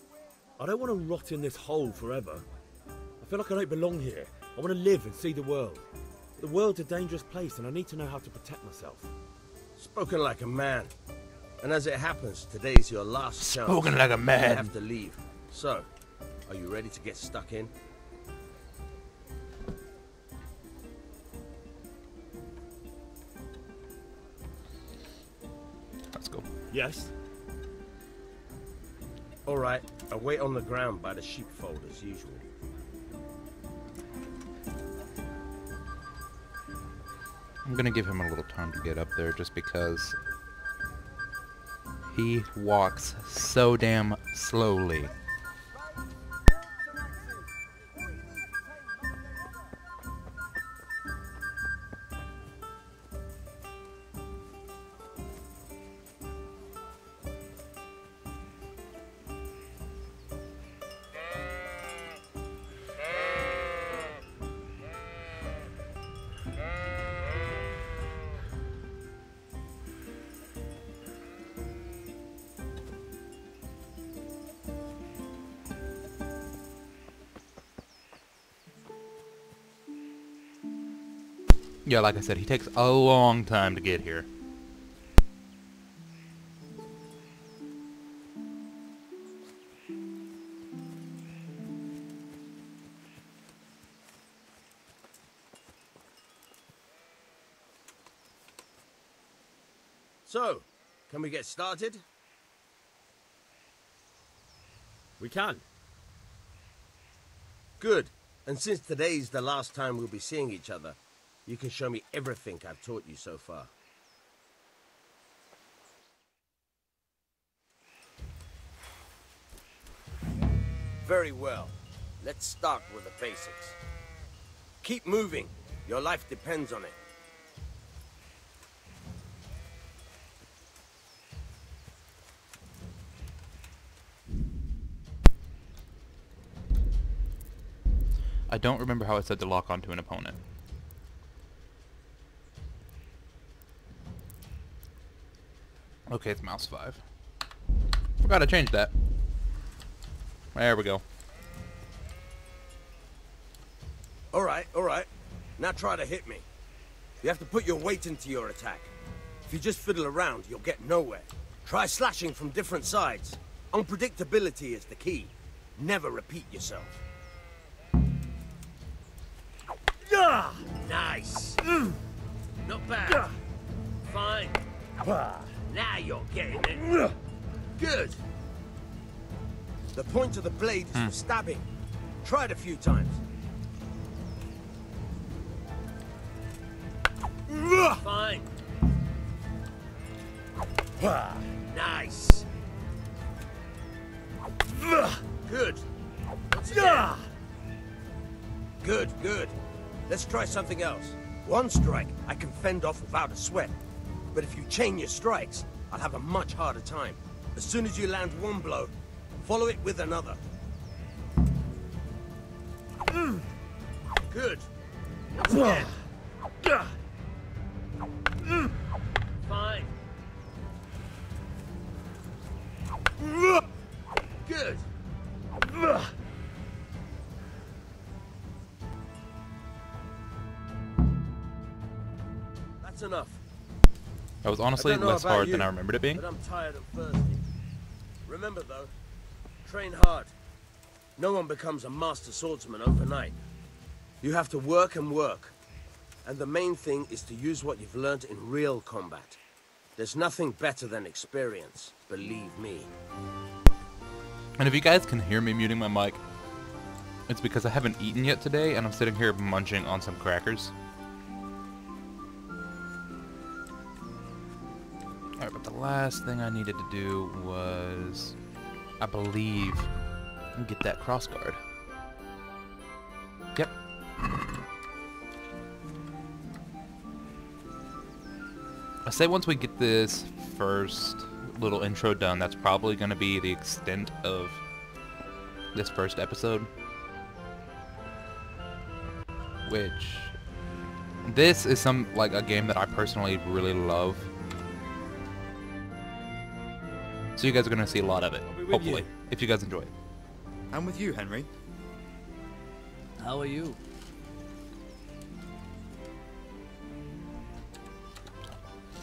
I don't want to rot in this hole forever. I feel like I don't belong here. I want to live and see the world. The world's a dangerous place and I need to know how to protect myself. Spoken like a man. And as it happens, today's your last chance. Spoken like a man. You have to leave. So, are you ready to get stuck in? Let's go. Yes. All right, I'll wait on the ground by the sheepfold as usual. I'm gonna give him a little time to get up there just because he walks so damn slowly. Yeah, like I said, he takes a long time to get here. So, can we get started? We can. Good. And since today's the last time we'll be seeing each other, you can show me everything I've taught you so far. Very well. Let's start with the basics. Keep moving. Your life depends on it. I don't remember how it said to lock onto an opponent. Okay, it's mouse 5. Forgot to change that. There we go. All right. Now try to hit me. You have to put your weight into your attack. If you just fiddle around, you'll get nowhere. Try slashing from different sides. Unpredictability is the key. Never repeat yourself. Nice. Not bad. Fine. Now you're getting it. Good. The point of the blade is for stabbing. Try it a few times. Fine. Nice. Good. Once again. Good. Let's try something else. One strike, I can fend off without a sweat. But if you chain your strikes, I'll have a much harder time. As soon as you land one blow, follow it with another. Good. Once again. Fine. Good. That's enough. That was honestly less hard than I remembered it being. But I'm tired and thirsty. Remember though, train hard. No one becomes a master swordsman overnight. You have to work and work. And the main thing is to use what you've learned in real combat. There's nothing better than experience, believe me. And if you guys can hear me muting my mic, it's because I haven't eaten yet today and I'm sitting here munching on some crackers. Alright, but the last thing I needed to do was, I believe, get that crossguard. Yep. I say once we get this first little intro done, that's probably going to be the extent of this first episode. Which, this is like a game that I personally really love. So you guys are going to see a lot of it, hopefully, if you guys enjoy it. I'm with you, Henry. How are you?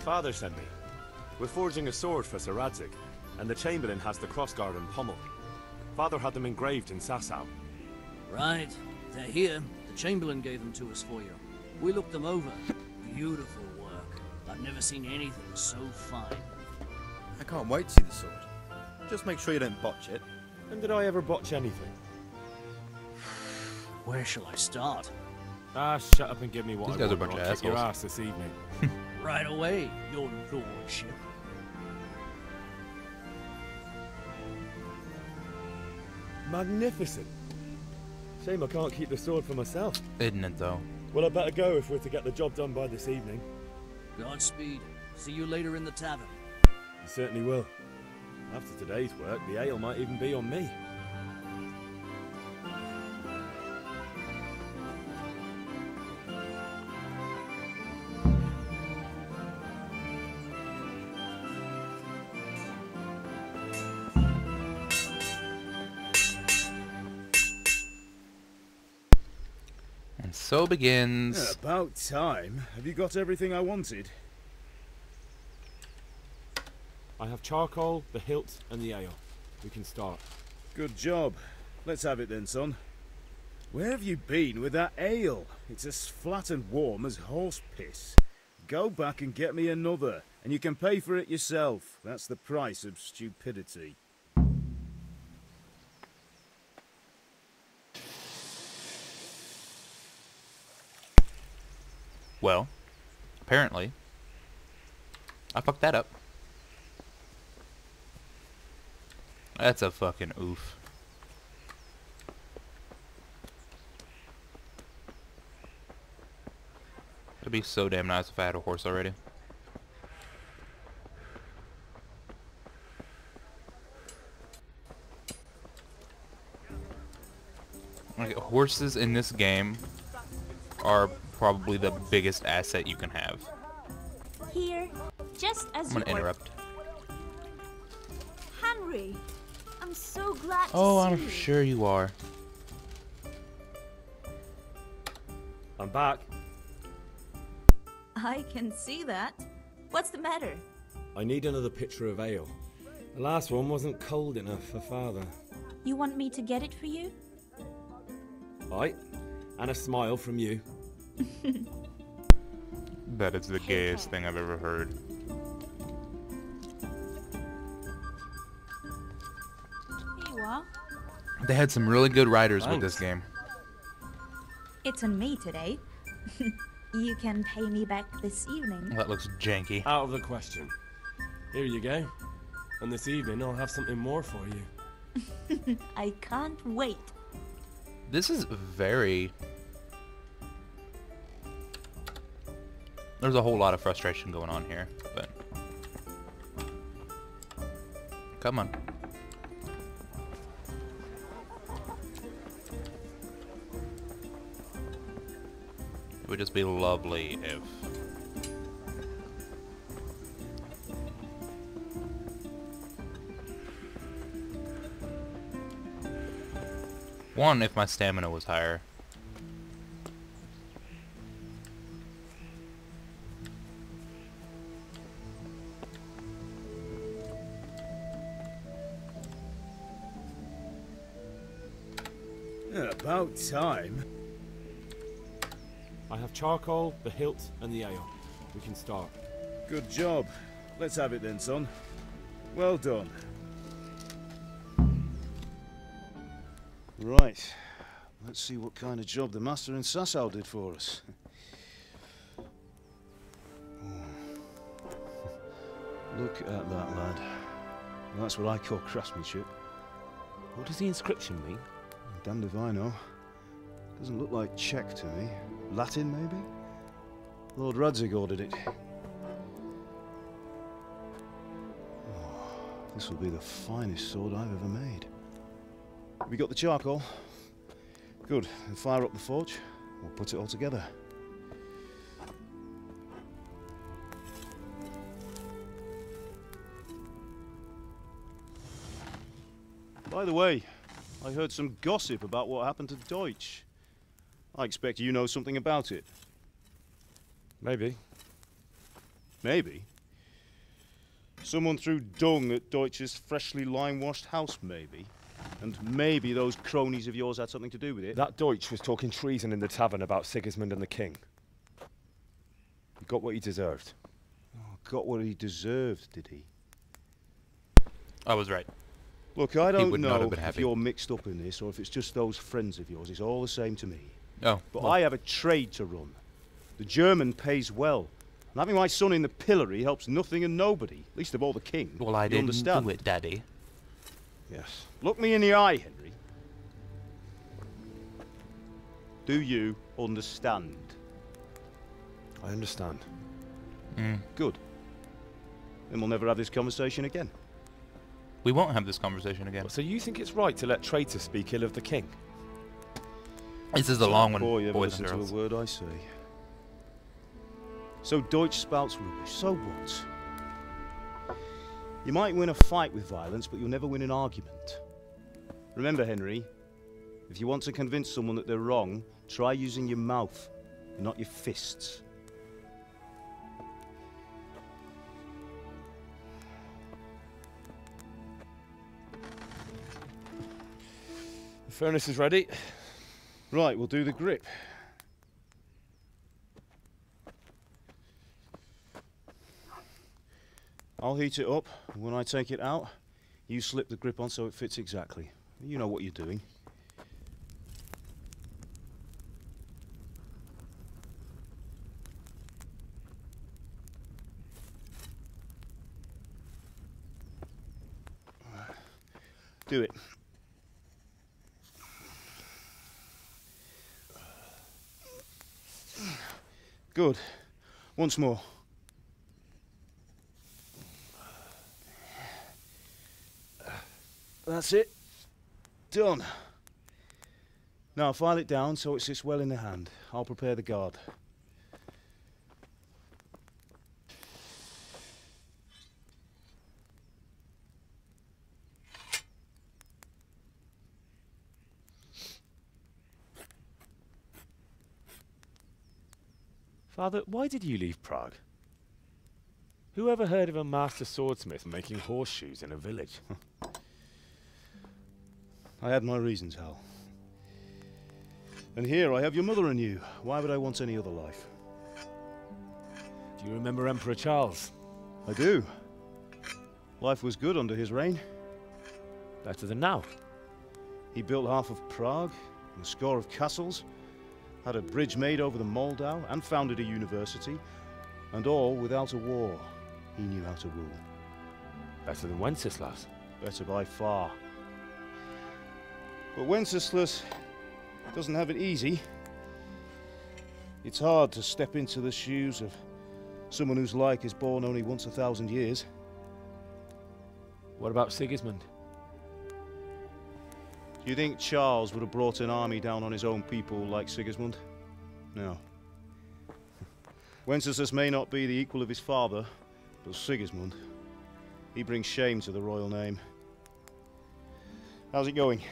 Father sent me. We're forging a sword for Sir Radzig, and the Chamberlain has the crossguard and pommel. Father had them engraved in Sasau. Right. They're here. The Chamberlain gave them to us for you. We looked them over. Beautiful work. I've never seen anything so fine. I can't wait to see the sword. Just make sure you don't botch it. And did I ever botch anything? Where shall I start? Ah, shut up and give me what These I guys are a want, bunch or of I'll kick your assholes. ass this evening. Right away, your lordship. Magnificent. Shame I can't keep the sword for myself. Isn't it, though? Well, I better go if we're to get the job done by this evening. Godspeed. See you later in the tavern. You certainly will. After today's work, the ale might even be on me. And so begins... Yeah, about time. Have you got everything I wanted? I have charcoal, the hilt, and the ale. We can start. Good job. Let's have it then, son. Where have you been with that ale? It's as flat and warm as horse piss. Go back and get me another, and you can pay for it yourself. That's the price of stupidity. Well, apparently, I fucked that up. That's a fucking oof. It'd be so damn nice if I had a horse already. Like, horses in this game are probably the biggest asset you can have. Here, just as I'm gonna you interrupt. Henry, I'm so glad Oh, to see I'm you. sure you are. I'm back. I can see that. What's the matter? I need another pitcher of ale. The last one wasn't cold enough for Father. You want me to get it for you? Right. And a smile from you. That is the gayest thing I've ever heard. Here you are. They had some really good writers with this game. It's on me today. You can pay me back this evening. That looks janky. Out of the question. Here you go. And this evening I'll have something more for you. I can't wait. This is very There's a whole lot of frustration going on here, but... Come on. It would just be lovely if... One, if my stamina was higher. About time. I have charcoal, the hilt, and the ale. We can start. Good job. Let's have it then, son. Well done. Right. Let's see what kind of job the master in Sasau did for us. Look at that, lad. That's what I call craftsmanship. What does the inscription mean? Damned if I know. Doesn't look like Czech to me. Latin, maybe? Lord Radzig ordered it. Oh, this will be the finest sword I've ever made. Have you got the charcoal? Good. Then fire up the forge. We'll put it all together. By the way, I heard some gossip about what happened to Deutsch. I expect you know something about it. Maybe. Maybe? Someone threw dung at Deutsch's freshly lime-washed house, maybe? And maybe those cronies of yours had something to do with it? That Deutsch was talking treason in the tavern about Sigismund and the king. He got what he deserved. Oh, got what he deserved, did he? I was right. Look, I don't know if happy. you're mixed up in this or if it's just those friends of yours. It's all the same to me. Oh. But Well. I have a trade to run. The German pays well. And having my son in the pillory helps nothing and nobody, least of all the king. Well, I didn't understand? do it, Daddy. Yes. Look me in the eye, Henry. Do you understand? I understand. Good. Then we'll never have this conversation again. We won't have this conversation again. So you think it's right to let traitors speak ill of the king? This is a long one, Boy, ever boys and listen girls. to a word I say. So Deutsch spouts rubbish. So what? You might win a fight with violence, but you'll never win an argument. Remember, Henry, if you want to convince someone that they're wrong, try using your mouth, and not your fists. The furnace is ready. Right, we'll do the grip. I'll heat it up, and when I take it out, you slip the grip on so it fits exactly. You know what you're doing. Do it. Good. Once more. That's it. Done. Now file it down so it sits well in the hand. I'll prepare the guard. Father, why did you leave Prague? Who ever heard of a master swordsmith making horseshoes in a village? I had my reasons, Hal. And here I have your mother and you. Why would I want any other life? Do you remember Emperor Charles? I do. Life was good under his reign. Better than now. He built half of Prague, and a score of castles, had a bridge made over the Moldau, and founded a university, and all without a war. He knew how to rule. Better than Wenceslas. Better by far. But Wenceslas doesn't have it easy. It's hard to step into the shoes of Someone whose like is born only once 1,000 years. What about Sigismund? Do you think Charles would have brought an army down on his own people like Sigismund? No. Wenceslas may not be the equal of his father, but Sigismund, he brings shame to the royal name. How's it going?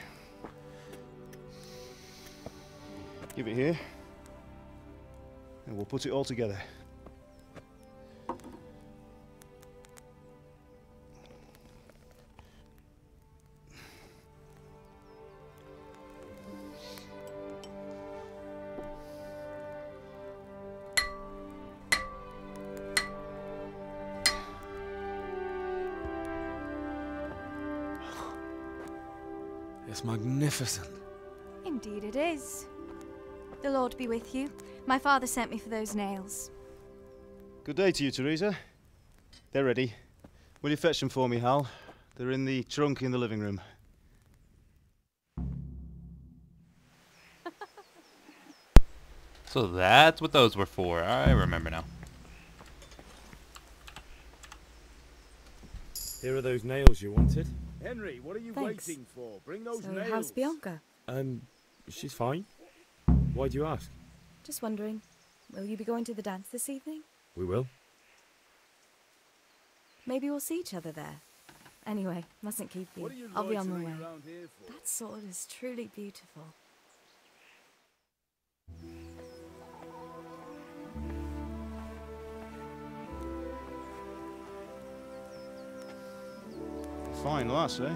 Give it here, and we'll put it all together. It's magnificent. Indeed it is. The Lord be with you. My father sent me for those nails. Good day to you, Teresa. They're ready. Will you fetch them for me, Hal? They're in the trunk in the living room. So that's what those were for. I remember now. Here are those nails you wanted. Henry, what are you Thanks. waiting for? Bring those So nails. how's Bianca? She's fine. Why do you ask? Just wondering, will you be going to the dance this evening? We will. Maybe we'll see each other there. Anyway, mustn't keep you. What are you I'll be on my way. loitering around here for? That sword is truly beautiful. Fine lass, eh?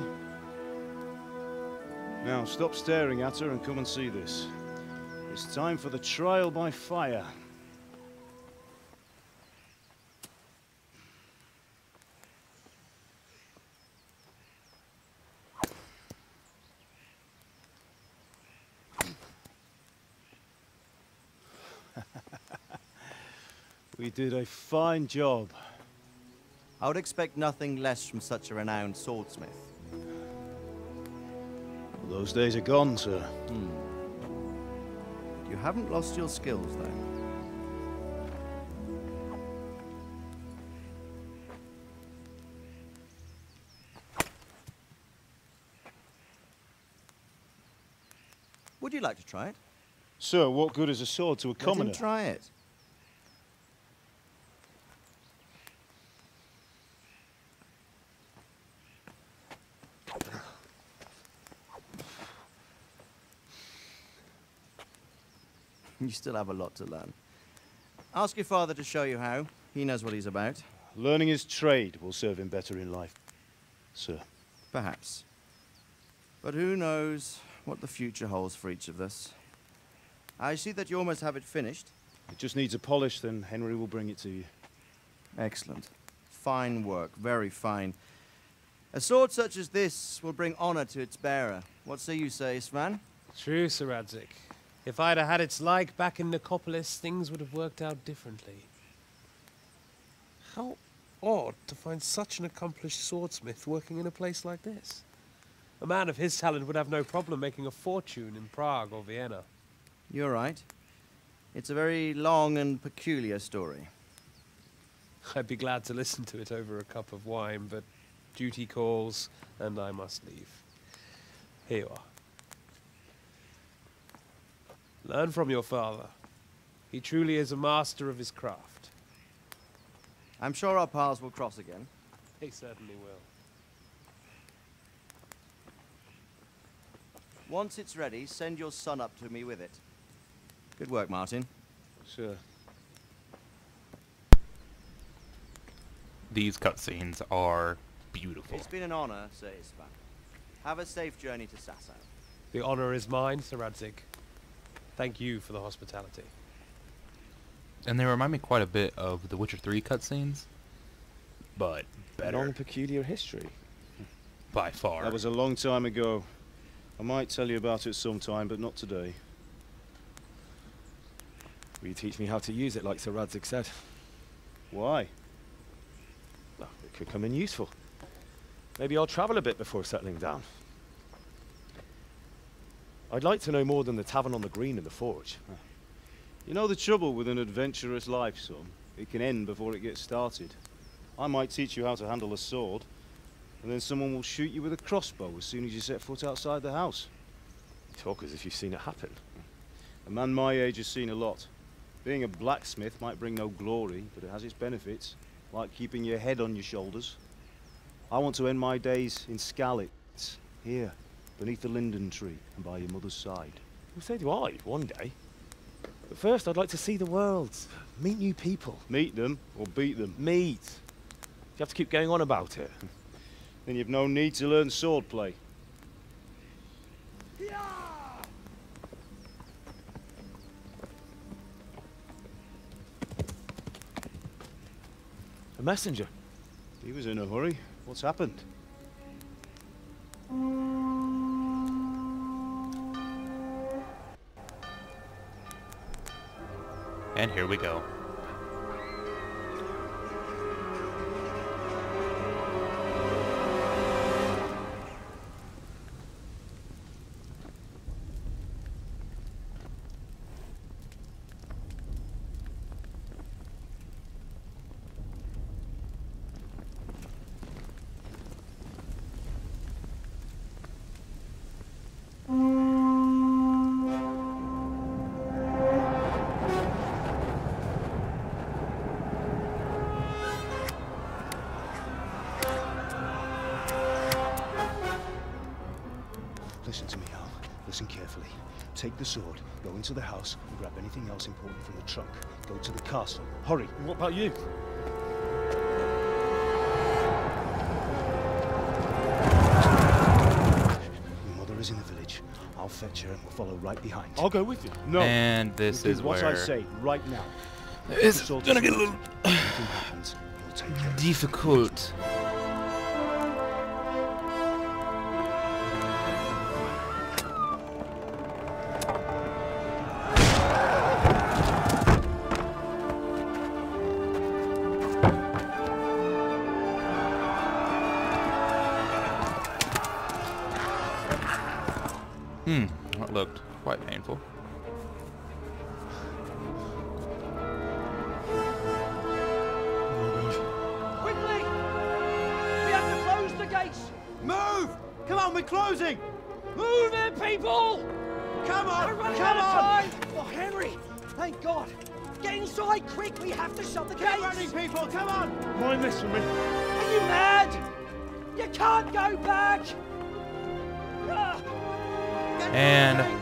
Now, stop staring at her and come and see this. It's time for the trial by fire. We did a fine job. I would expect nothing less from such a renowned swordsmith. Those days are gone, sir. You haven't lost your skills, though. Would you like to try it? Sir, what good is a sword to a commoner? Let him try it. You still have a lot to learn. Ask your father to show you how. He knows what he's about. Learning his trade will serve him better in life, sir. Perhaps. But who knows what the future holds for each of us. I see that you almost have it finished. It just needs a polish, then Henry will bring it to you. Excellent. Fine work, very fine. A sword such as this will bring honor to its bearer. What say you, Svan? True, Sir Radzik. If I'd have had its like back in Nicopolis, things would have worked out differently. How odd to find such an accomplished swordsmith working in a place like this. A man of his talent would have no problem making a fortune in Prague or Vienna. You're right. It's a very long and peculiar story. I'd be glad to listen to it over a cup of wine, but duty calls, and I must leave. Here you are. Learn from your father. He truly is a master of his craft. I'm sure our paths will cross again. They certainly will. Once it's ready, send your son up to me with it. Good work, Martin. Sure. These cutscenes are beautiful. It's been an honor, Sir Isvan. Have a safe journey to Sasau. The honor is mine, Sir Radzik. Thank you for the hospitality. And they remind me quite a bit of the Witcher 3 cutscenes, but better. Long peculiar history. By far. That was a long time ago. I might tell you about it sometime, but not today. Will you teach me how to use it like Sir Radzik said? Why? Well, it could come in useful. Maybe I'll travel a bit before settling down. I'd like to know more than the tavern on the green and the forge. You know the trouble with an adventurous life, son? It can end before it gets started. I might teach you how to handle a sword, and then someone will shoot you with a crossbow as soon as you set foot outside the house. You talk as if you've seen it happen. A man my age has seen a lot. Being a blacksmith might bring no glory, but it has its benefits, like keeping your head on your shoulders. I want to end my days in Skalitz, here, beneath the linden tree and by your mother's side. Well, so do I, one day. But first, I'd like to see the world, meet new people. Meet them or beat them? Meet. You have to keep going on about it. Then you've no need to learn swordplay. A messenger. He was in a hurry. What's happened? And here we go. Listen to me, Al. Listen carefully. Take the sword, go into the house, and grab anything else important from the trunk. Go to the castle. Hurry. What about you? Your mother is in the village. I'll fetch her and we'll follow right behind. I'll go with you. No. And this is what where I say right now. it's gonna get a little happens, you'll take care. difficult. That looked quite painful. Quickly! We have to close the gates! Move! Come on, we're closing! Move it, people! Come on! We're running Come out of on! time! Oh, Henry! Thank God! Get inside, quick! We have to shut the gates! Keep running, people! Come on! Mind this for me. Are you mad? You can't go back! Ah. And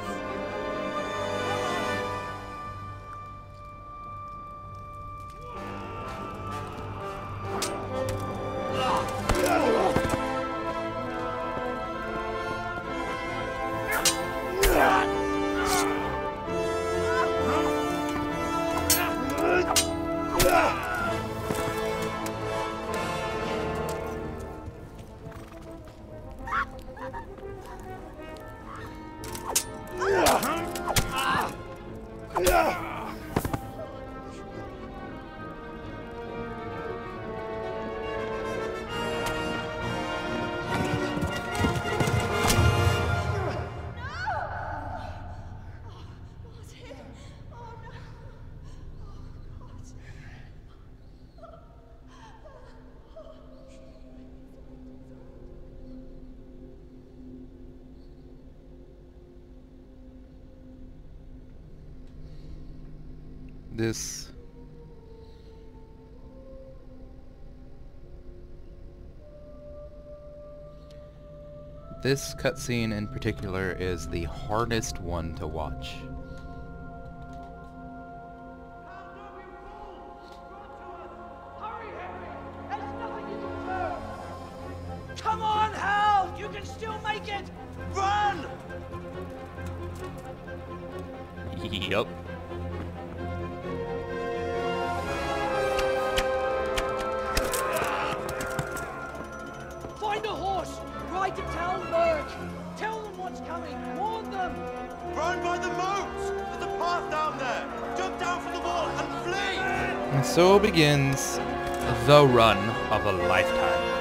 this cutscene in particular is the hardest one to watch. Come on, Hal! You can still make it! Run! Yup. Find a horse! Ride to town, Merc! Tell them what's coming! Warn them! Run by the moat! There's a path down there! Jump down from the wall and flee! And so begins the run of a lifetime.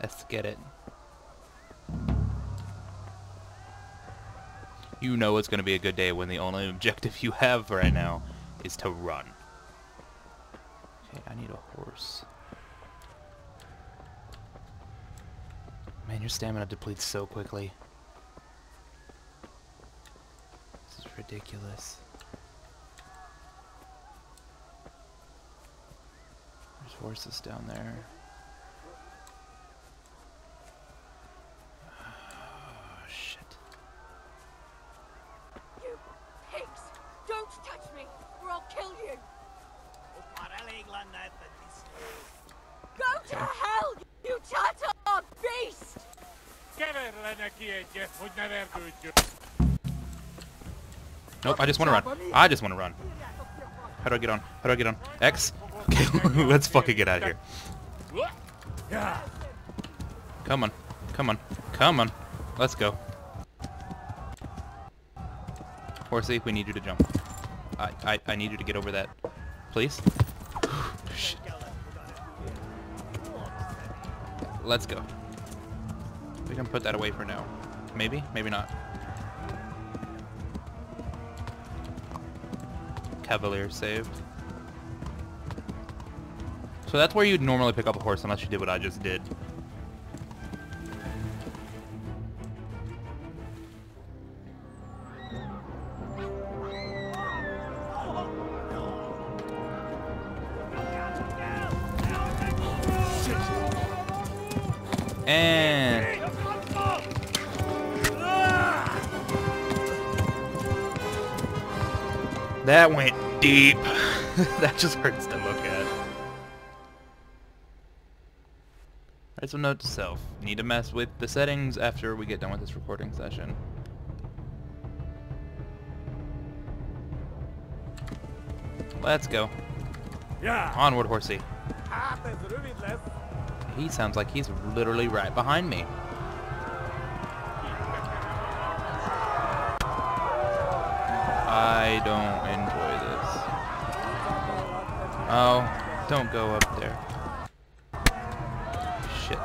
Let's get it. You know it's going to be a good day when the only objective you have right now is to run. Okay, I need a horse. Man, your stamina depletes so quickly. This is ridiculous. There's horses down there. Oh, shit. You pigs! Don't touch me, or I'll kill you! Go to hell, you Tatar beast! Nope, I just want to run. I just want to run. How do I get on? How do I get on? X? Okay, let's fucking get out of here. Come on. Come on. Come on. Let's go. Horsey, we need you to jump. I need you to get over that. Please? Shit. Let's go. We can put that away for now. Maybe? Maybe not. Cavalier saved. So that's where you'd normally pick up a horse unless you did what I just did. And that went deep. That just hurts to look at. Alright, so note to self. Need to mess with the settings after we get done with this recording session. Let's go. Yeah. Onward, horsey. He sounds like he's literally right behind me. I don't enjoy this. Oh, don't go up there. Shit.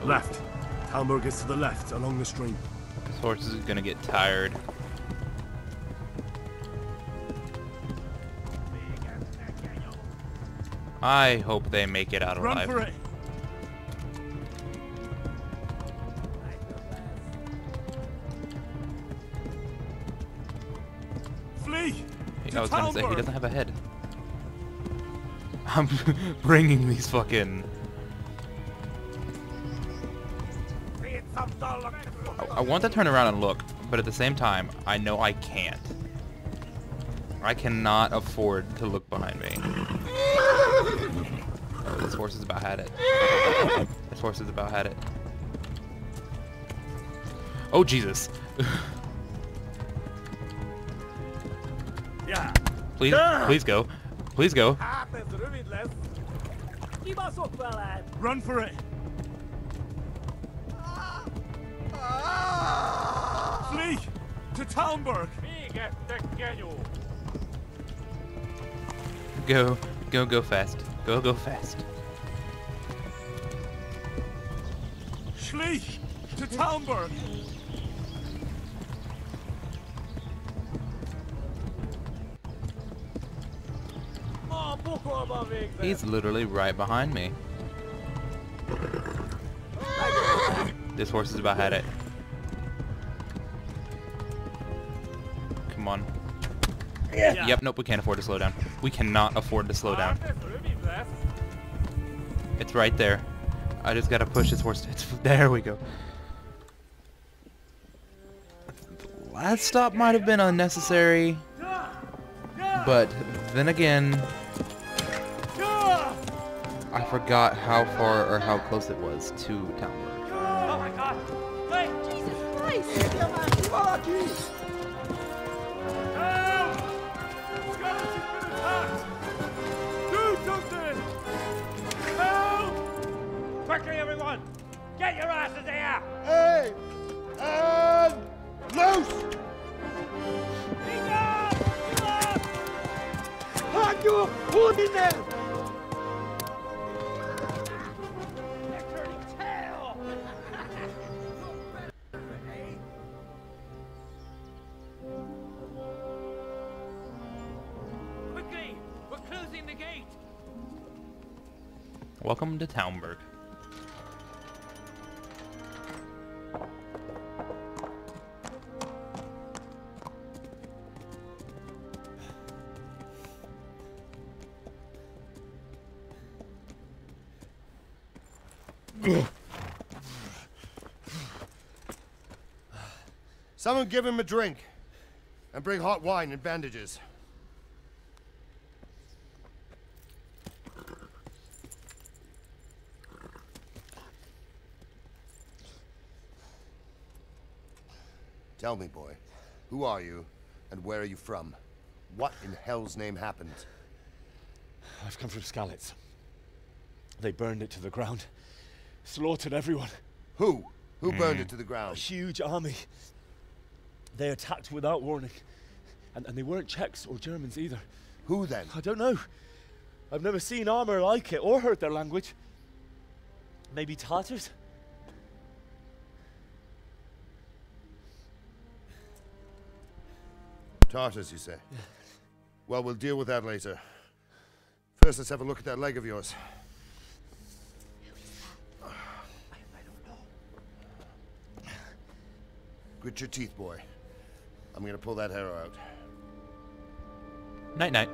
Left. Talmberg is to the left, along the stream. This horse is gonna get tired. I hope they make it out alive. Run for it. Flee. I was gonna say, he doesn't have a head. I'm bringing these fucking... I want to turn around and look, but at the same time, I know I can't. I cannot afford to look behind me. Oh, this horse is about had it. This horse is about had it. Oh, Jesus. Yeah. Please, please go. Please go. Run for it. Flee to Talmberg. Go fast. Go fast. Flee to Talmberg. He's literally right behind me. This horse is about had it. Come on. Yeah. Yep, nope, we can't afford to slow down. We cannot afford to slow down. It's right there. I just gotta push this horse. There we go. The last stop might have been unnecessary. But then again, I forgot how far or how close it was to Talmberg. Oh my god! Wait! Jesus Christ! Quickly, everyone! Get your asses here! Hey! And loose! Hand you Wood in there! Quickly! We're closing the gate! Welcome to Townburg. Someone give him a drink. And bring hot wine and bandages. Tell me, boy, who are you, and where are you from? What in hell's name happened? I've come from Skalitz. They burned it to the ground. Slaughtered everyone. Who? Who burned it to the A ground? huge army. They attacked without warning. And they weren't Czechs or Germans either. Who then? I don't know. I've never seen armor like it or heard their language. Maybe Tatars? Tartars, you say? Yeah. Well, we'll deal with that later. First, let's have a look at that leg of yours. Grit your teeth, boy. I'm gonna pull that arrow out. Night night.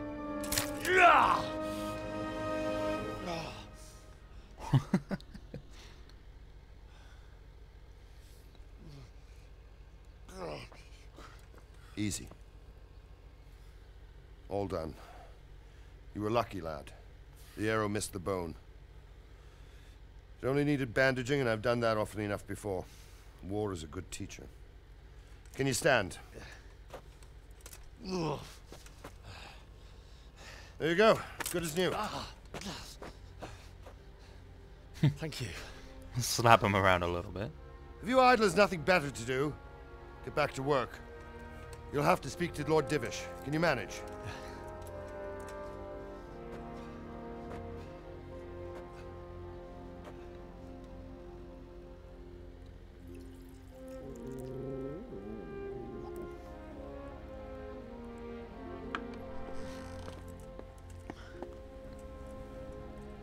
Easy. All done. You were lucky, lad. The arrow missed the bone. It only needed bandaging, and I've done that often enough before. War is a good teacher. Can you stand? There you go. Good as new. Thank you. Slap him around a little bit. Have you idlers nothing better to do? Get back to work. You'll have to speak to Lord Divish. Can you manage?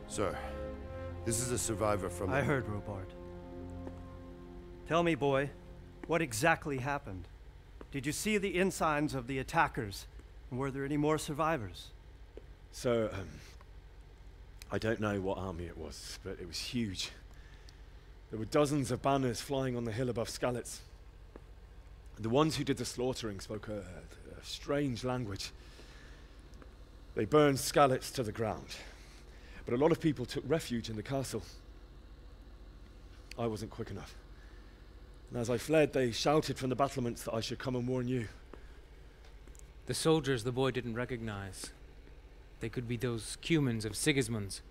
Sir, this is a survivor from... I heard, Robard. Tell me, boy, what exactly happened? Did you see the ensigns of the attackers? And were there any more survivors? So, I don't know what army it was, but it was huge. There were dozens of banners flying on the hill above Skalitz. The ones who did the slaughtering spoke a strange language. They burned Skalitz to the ground. But a lot of people took refuge in the castle. I wasn't quick enough. And as I fled, they shouted from the battlements that I should come and warn you. The soldiers the boy didn't recognize. They could be those Cumans of Sigismund's.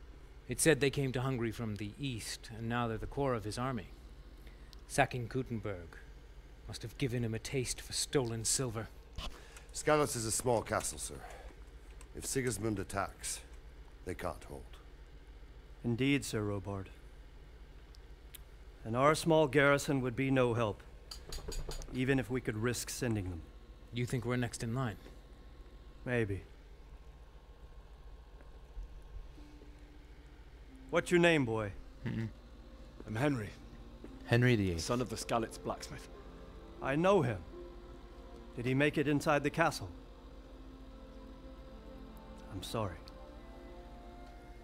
It said they came to Hungary from the east, and now they're the core of his army. Sacking Kuttenberg must have given him a taste for stolen silver. Skalitz is a small castle, sir. If Sigismund attacks, they can't hold. Indeed, Sir Robard. And our small garrison would be no help, even if we could risk sending them. You think we're next in line? Maybe. What's your name, boy? I'm Henry. Henry VIII. Son of the Skalitz blacksmith. I know him. Did he make it inside the castle? I'm sorry.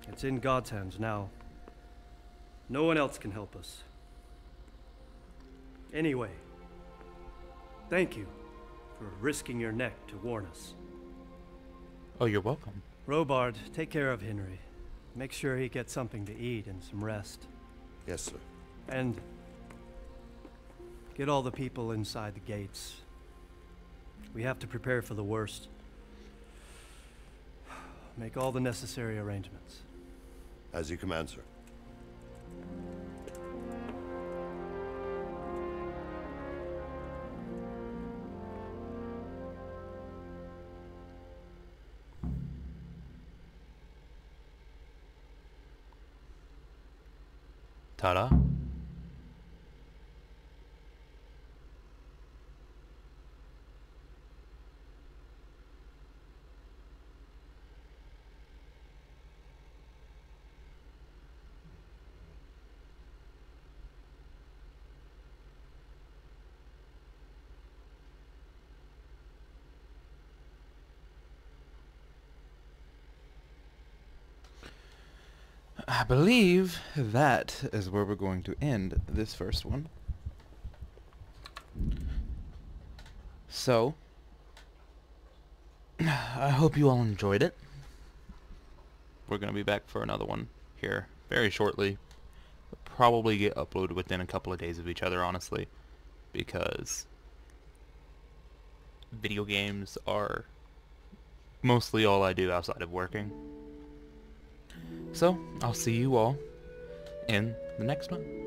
It's in God's hands now. No one else can help us. Anyway, thank you for risking your neck to warn us. Oh, you're welcome. Robard, take care of Henry. Make sure he gets something to eat and some rest. Yes, sir. And get all the people inside the gates. We have to prepare for the worst. Make all the necessary arrangements. As you command, sir. Ta-da. I believe that is where we're going to end this first one. So, I hope you all enjoyed it. We're going to be back for another one here very shortly. We'll probably get uploaded within a couple of days of each other, honestly, because video games are mostly all I do outside of working. So, I'll see you all in the next one.